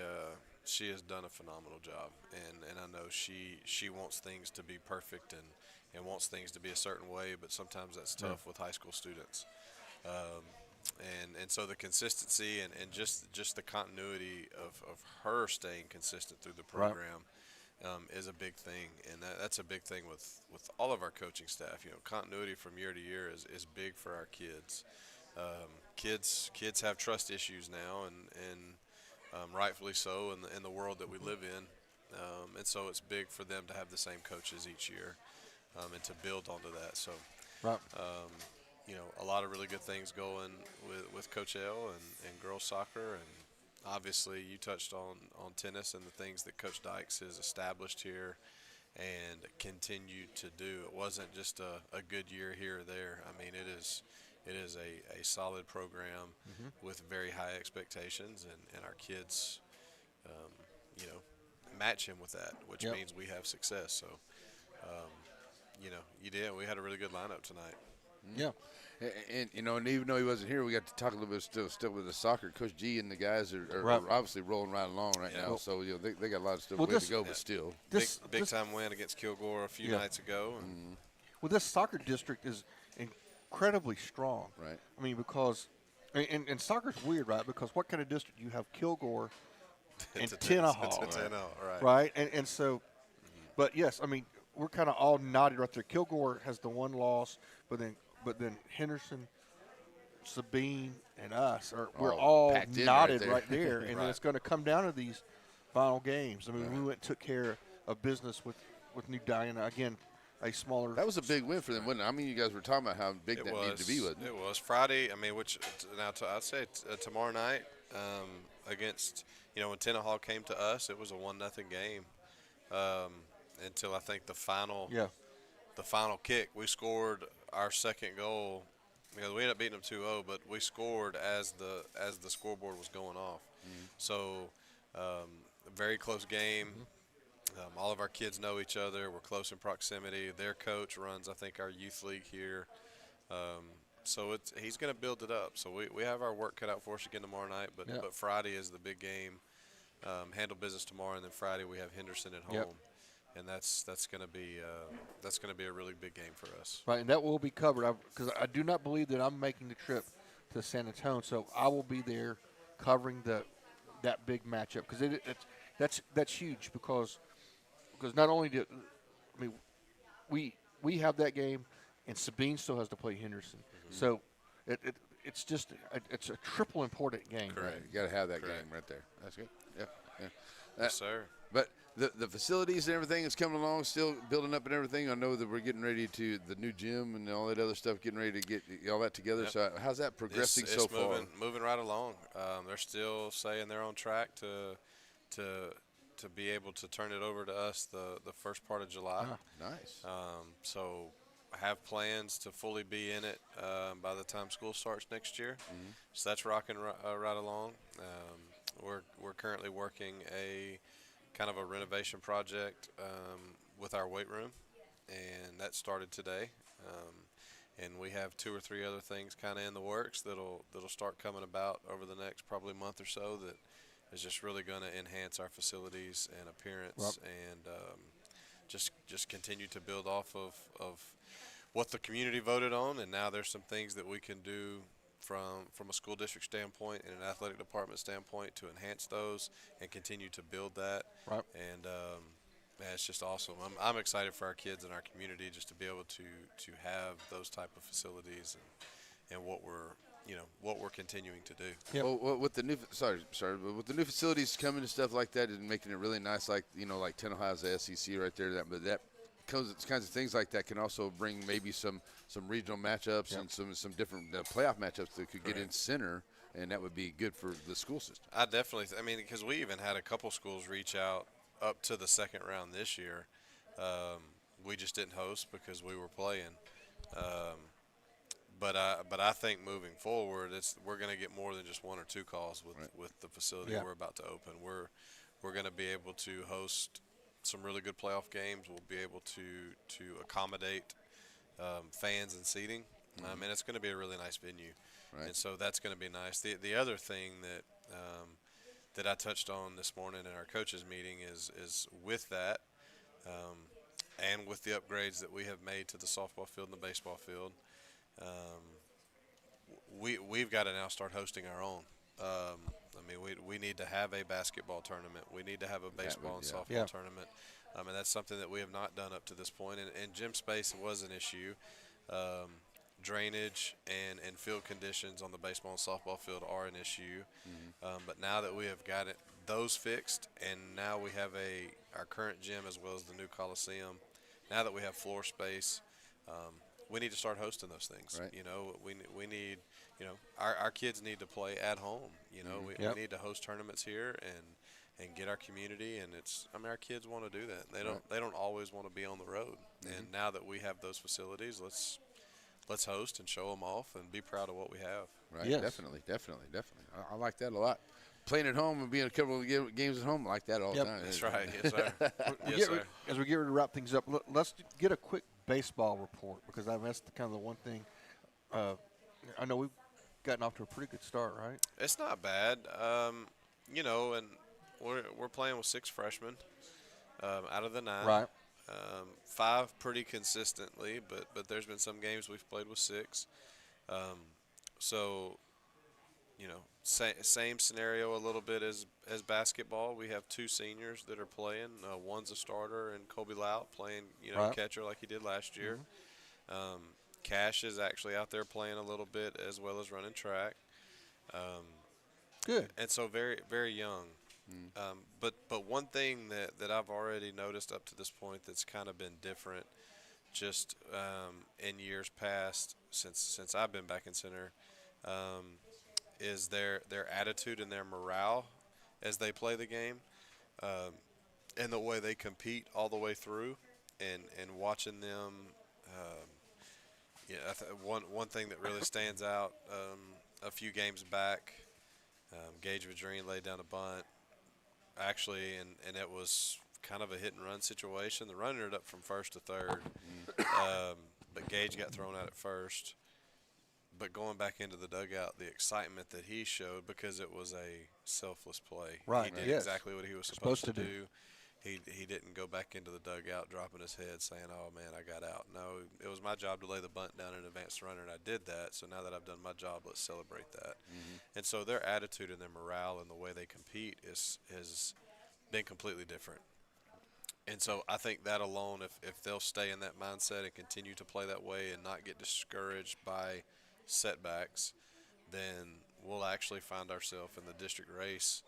Speaker 5: has done a phenomenal job, and I know she wants things to be perfect and wants things to be a certain way, but sometimes that's tough with high school students. And so the consistency and just the continuity of her staying consistent through the program is a big thing, and that's a big thing with all of our coaching staff. You know, continuity from year to year is big for our kids. Kids have trust issues now, and rightfully so in the world that we live in, and so it's big for them to have the same coaches each year and to build onto that. So, you know, a lot of really good things going with Coach L and girls soccer, and obviously you touched on tennis and the things that Coach Dykes has established here and continued to do. It wasn't just a good year here or there. I mean, it is a solid program with very high expectations, and our kids, you know, match him with that, which means we have success. So, you know, we had a really good lineup tonight.
Speaker 2: Yeah.
Speaker 8: And you know, and even though he wasn't here, we got to talk a little bit still with the soccer. Coach G and the guys are obviously rolling right along right now. So you know, they got a lot of stuff to go, but still
Speaker 5: big time win against Kilgore a few nights ago.
Speaker 2: Well, this soccer district is incredibly strong.
Speaker 8: Right.
Speaker 2: I mean, because and soccer's weird, right? Because what kind of district you have? Kilgore and Tenaha, right? And so, but yes, I mean, we're kind of all knotted right there. Kilgore has the one loss, but then Henderson, Sabine, and us we're all knotted right there, and then it's going to come down to these final games. I mean, we went and took care of business with New Diana again. A smaller.
Speaker 8: That was a big win for them, wasn't it? I mean, you guys were talking about how big that needed to be, wasn't it?
Speaker 5: It was Friday. I mean, which now I'd say tomorrow night against, you know, when Tenaha came to us, it was a 1-0 game until I think the final kick. We scored our second goal. You know, we ended up beating them 2-0, but we scored as the scoreboard was going off. So a very close game. All of our kids know each other. We're close in proximity. Their coach runs, I think, our youth league here. So he's going to build it up. So we have our work cut out for us again tomorrow night. But Friday is the big game. Handle business tomorrow, and then Friday we have Henderson at home, and that's going to be a really big game for us.
Speaker 2: Right, and that will be covered because I do not believe that I'm making the trip to San Antonio, so I will be there covering that big matchup because that's huge because not only we have that game, and Sabine still has to play Henderson, so it's just it's a triple important game.
Speaker 8: Correct. You got to have that game right there. That's good. Yeah.
Speaker 5: Yes, sir.
Speaker 8: But the facilities and everything is coming along, still building up and everything. I know that we're getting ready to the new gym and all that other stuff, getting ready to get all that together. Yep. So how's that progressing so far?
Speaker 5: Moving right along. They're still saying they're on track to to be able to turn it over to us the first part of July.
Speaker 8: Nice.
Speaker 5: So I have plans to fully be in it by the time school starts next year. So that's rocking right along. We're currently working a kind of a renovation project with our weight room, and that started today. And we have 2 or 3 other things kind of in the works that'll start coming about over the next probably month or so that is just really going to enhance our facilities and appearance and just continue to build off of what the community voted on. And now there's some things that we can do from a school district standpoint and an athletic department standpoint to enhance those and continue to build that. And man, it's just awesome. I'm excited for our kids and our community just to be able to have those type of facilities and what we're continuing to do.
Speaker 8: Well, with the new but with the new facilities coming and stuff like that and making it really nice, like like 10 Ohio's the SEC right there. That kinds of things like that can also bring maybe some regional matchups and some different playoff matchups that could get in center, and that would be good for the school system.
Speaker 5: I definitely, because we even had a couple schools reach out up to the second round this year. We just didn't host because we were playing. But I think moving forward, we're going to get more than just 1 or 2 calls with the facility we're about to open. We're going to be able to host some really good playoff games. We'll be able to accommodate fans and seating, and it's going to be a really nice venue. And so that's going to be nice. The other thing that I touched on this morning in our coaches meeting is with that, and with the upgrades that we have made to the softball field and the baseball field, we've got to now start hosting our own. We need to have a basketball tournament. We need to have a baseball and softball tournament. And that's something that we have not done up to this point. And gym space was an issue. Drainage and field conditions on the baseball and softball field are an issue. But now that we have got those fixed, and now we have our current gym as well as the new Coliseum, now that we have floor space, we need to start hosting those things. We need, our kids need to play at home. We need to host tournaments here and get our community. And our kids want to do that. They don't always want to be on the road. And now that we have those facilities, let's host and show them off and be proud of what we have.
Speaker 8: Right. Yes. Definitely. I like that a lot. Playing at home and being a couple of games at home, I like that all the time.
Speaker 5: That's right. Yes, sir. Yes, sir.
Speaker 2: As we get ready to wrap things up, let's get a quick baseball report, because that's kind of the one thing. I know we've gotten off to a pretty good start, right?
Speaker 5: It's not bad. And we're playing with 6 freshmen out of the 9.
Speaker 2: Right.
Speaker 5: 5 pretty consistently, but there's been some games we've played with 6. Same scenario a little bit as basketball. We have 2 seniors that are playing. One's a starter, and Colby Lout playing catcher like he did last year. Cash is actually out there playing a little bit as well as running track.
Speaker 2: Good.
Speaker 5: And so very, very young. But one thing that I've already noticed up to this point that's kind of been different just in years past since I've been back in center is their attitude and their morale as they play the game, and the way they compete all the way through, and watching them. One thing that really stands out a few games back, Gage Vadrine laid down a bunt, actually, and it was kind of a hit and run situation. The runner ended up from first to third, but Gage got thrown out at first. But going back into the dugout, the excitement that he showed, because it was a selfless play.
Speaker 2: Right.
Speaker 5: He did exactly what he was supposed to do. He didn't go back into the dugout dropping his head saying, "Oh, man, I got out." No, it was my job to lay the bunt down and advance the runner, and I did that. So now that I've done my job, let's celebrate that. And so their attitude and their morale and the way they compete has been completely different. And so I think that alone, if they'll stay in that mindset and continue to play that way and not get discouraged by setbacks, then we'll actually find ourselves in the district race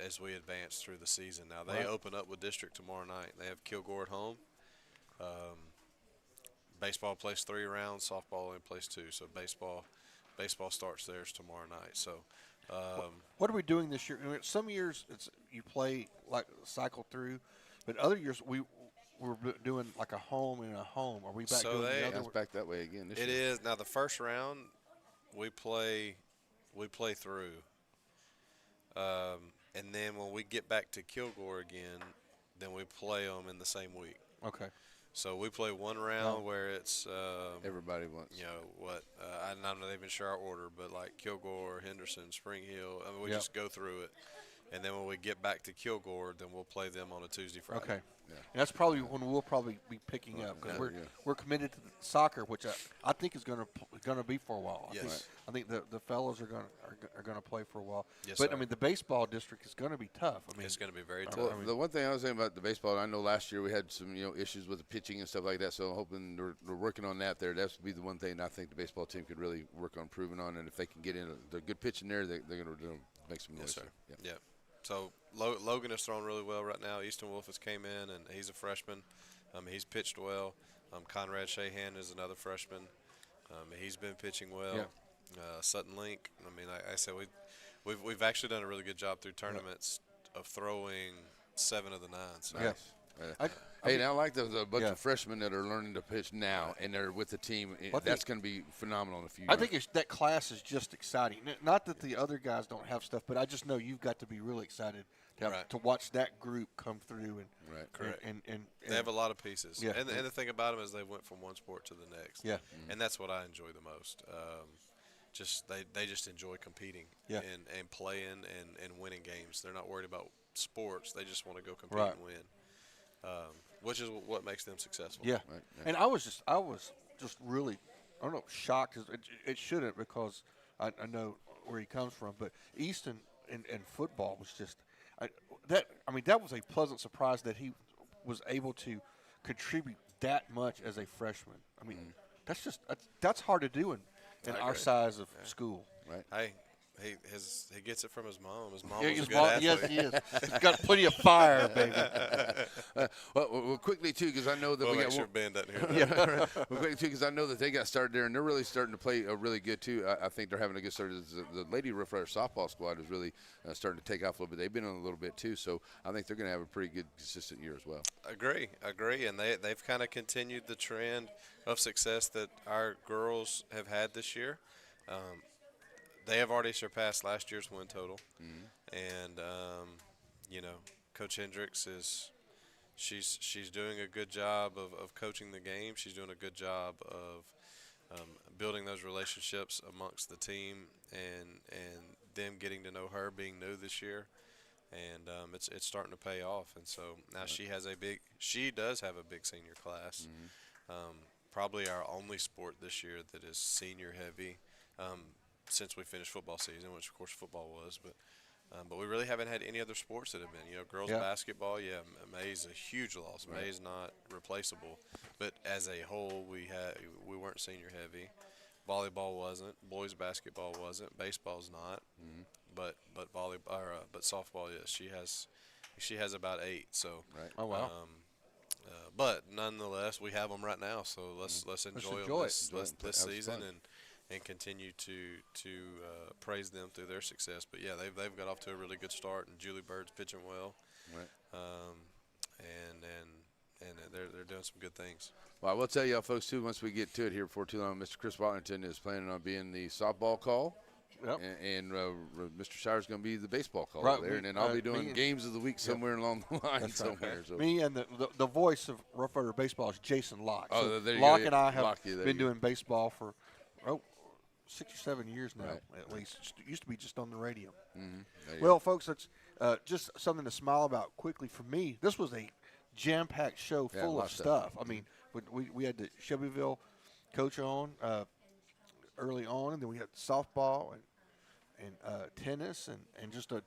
Speaker 5: as we advance through the season. Now, they open up with district tomorrow night. They have Kilgore at home. Baseball plays 3 rounds, softball only plays 2. So baseball starts theirs tomorrow night. So
Speaker 2: What are we doing this year? Some years you play like cycle through, but other years we're doing like a home and a home. Are we back doing the other?
Speaker 8: It's back that way again. This
Speaker 5: It
Speaker 8: year.
Speaker 5: is now the first round. We play through, and then when we get back to Kilgore again, then we play them in the same week.
Speaker 2: Okay.
Speaker 5: So we play one round where it's
Speaker 8: everybody wants.
Speaker 5: I'm not even sure our order, but like Kilgore, Henderson, Spring Hill. I mean, we just go through it, and then when we get back to Kilgore, then we'll play them on a Tuesday, Friday.
Speaker 2: Okay. Yeah. And that's probably when we'll probably be picking up because we're committed to the soccer, which I think is going to be for a while.
Speaker 5: Yes.
Speaker 2: I think the fellows are going to play for a while.
Speaker 5: Yes,
Speaker 2: but
Speaker 5: sir.
Speaker 2: I mean, the baseball district is going to be tough. I mean,
Speaker 5: it's going to be very tough.
Speaker 8: Well, the one thing I was saying about the baseball, I know last year we had some issues with the pitching and stuff like that. So I'm hoping they're working on that. That would be the one thing I think the baseball team could really work on improving on. And if they can get in a good pitching there, they're going to make some noise.
Speaker 5: Yes, sir. Yeah. So Logan is throwing really well right now. Easton Wolf has came in, and he's a freshman. He's pitched well. Conrad Shahan is another freshman. He's been pitching well.
Speaker 2: Yeah.
Speaker 5: Sutton Link. I mean, I said we've actually done a really good job through tournaments of throwing 7 of the 9. So.
Speaker 2: Yeah.
Speaker 8: Hey, now I like there's a bunch of freshmen that are learning to pitch now, and they're with the team. That's going to be phenomenal in a few years.
Speaker 2: I think that class is just exciting. Not that the other guys don't have stuff, but I just know you've got to be really excited to watch that group come through. And
Speaker 5: correct.
Speaker 2: And
Speaker 5: they have a lot of pieces.
Speaker 2: Yeah.
Speaker 5: And the thing about them is they went from one sport to the next.
Speaker 2: Yeah.
Speaker 5: And that's what I enjoy the most. They just enjoy competing and playing and winning games. They're not worried about sports. They just want to go compete and win. Which is what makes them successful.
Speaker 2: Yeah. And I was just really, I don't know, shocked. It shouldn't because I know where he comes from. But Easton in football was just that was a pleasant surprise that he was able to contribute that much as a freshman. I mean, that's hard to do in our size of school.
Speaker 8: Right.
Speaker 5: He gets it from his mom. His mom
Speaker 2: Yeah,
Speaker 5: was a good athlete.
Speaker 2: yes, he is. He's got plenty of fire, baby.
Speaker 8: Well, quickly too, because I know that
Speaker 5: we'll
Speaker 8: we
Speaker 5: make
Speaker 8: got
Speaker 5: sure Ben doesn't hear that.
Speaker 8: Yeah, well, quickly too, because I know that they got started there, and they're really starting to play really good too. I think they're having a good start. The Lady Rough Rider softball squad is really starting to take off a little bit. They've been on a little bit too, so I think they're going to have a pretty good, consistent year as well.
Speaker 5: Agree, and they've kind of continued the trend of success that our girls have had this year. They have already surpassed last year's win total, and Coach Hendricks she's doing a good job of coaching the game. She's doing a good job of building those relationships amongst the team and them getting to know her, being new this year, and it's starting to pay off. And so now she does have a big senior class, probably our only sport this year that is senior heavy. Since we finished football season, which of course football was, but we really haven't had any other sports that have been. Girls basketball, May's a huge loss.
Speaker 8: Right.
Speaker 5: May's not replaceable, but as a whole, we weren't senior heavy. Volleyball wasn't. Boys basketball wasn't. Baseball's not. But softball, yes, she has about 8. So
Speaker 2: Oh wow.
Speaker 5: But nonetheless, we have them right now. So let's enjoy them this season and continue to praise them through their success. But they've got off to a really good start, and Julie Bird's pitching well, and they're doing some good things.
Speaker 8: Well, I will tell y'all folks too. Once we get to it here before too long, Mr. Chris Watlington is planning on being the softball call.
Speaker 2: Yep.
Speaker 8: And Mr. Shire's going to be the baseball call
Speaker 2: Right,
Speaker 8: there, and then I'll be doing games of the week somewhere along the line somewhere.
Speaker 2: Right.
Speaker 8: So.
Speaker 2: Me and the voice of Rough Rider baseball is Jason Locke.
Speaker 8: Oh,
Speaker 2: so
Speaker 8: there you
Speaker 2: Locke
Speaker 8: go.
Speaker 2: and I have
Speaker 8: Locke, there
Speaker 2: been
Speaker 8: you go.
Speaker 2: doing baseball for 6 or 7 years now,
Speaker 8: Right.
Speaker 2: at least. It used to be just on the radio.
Speaker 8: There you
Speaker 2: Well,
Speaker 8: go.
Speaker 2: folks, it's just something to smile about quickly for me. This was a jam-packed show
Speaker 8: Yeah,
Speaker 2: full
Speaker 8: a lot
Speaker 2: of
Speaker 8: of
Speaker 2: stuff.
Speaker 8: stuff.
Speaker 2: I mean, we had the Shelbyville coach on early on, and then we had softball and tennis and just a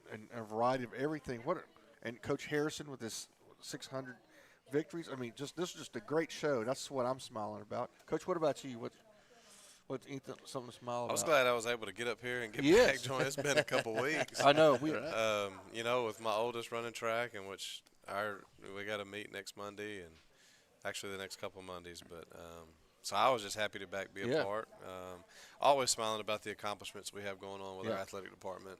Speaker 2: variety of everything. And Coach Harrison with his 600 victories. I mean, this is just a great show. That's what I'm smiling about. Coach, what about you? What's something to smile about?
Speaker 5: I was glad I was able to get up here and get
Speaker 2: Yes.
Speaker 5: back joined. It's been a couple weeks.
Speaker 2: I know.
Speaker 5: With my oldest running track, in which we got to meet next Monday, and actually the next couple Mondays. But So I was just happy to be a part. Always smiling about the accomplishments we have going on with our athletic department.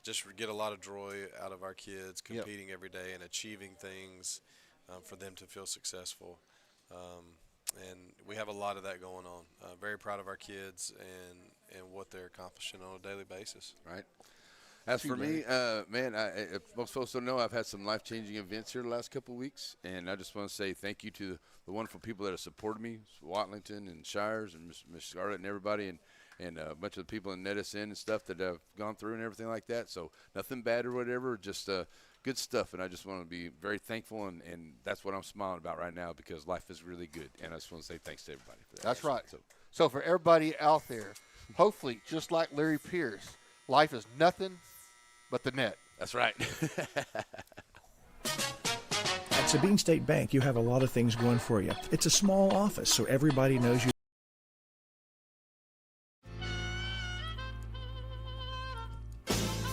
Speaker 5: Just get a lot of joy out of our kids competing every day and achieving things for them to feel successful. And we have a lot of that going on. Very proud of our kids and what they're accomplishing on a daily basis.
Speaker 8: Right. As for me, man, if most folks don't know, I've had some life-changing events here the last couple of weeks, and I just want to say thank you to the wonderful people that have supported me, Watlington and Shires and Miss Scarlett and everybody, and a bunch of the people in Edison and stuff that have gone through and everything like that. So nothing bad or whatever, just good stuff, and I just want to be very thankful, and that's what I'm smiling about right now because life is really good, and I just want to say thanks to everybody for that.
Speaker 2: That's right. So for everybody out there, hopefully, just like Larry Pierce, life is nothing but the net.
Speaker 8: That's right.
Speaker 1: At Sabine State Bank, you have a lot of things going for you. It's a small office, so everybody knows you.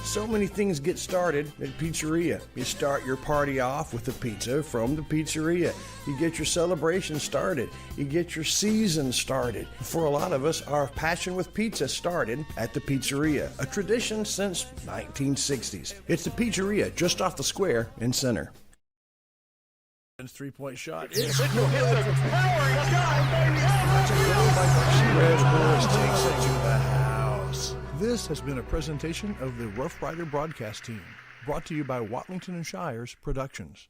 Speaker 1: So many things get started at Pizzeria. You start your party off with a pizza from the pizzeria. You get your celebration started. You get your season started. For a lot of us, our passion with pizza started at the pizzeria, a tradition since 1960s. It's the pizzeria just off the square in Center.
Speaker 3: Three-point shot.
Speaker 1: Red
Speaker 3: Horse takes it to the house. This has been a presentation of the Rough Rider broadcast team, brought to you by Watlington and Shires Productions.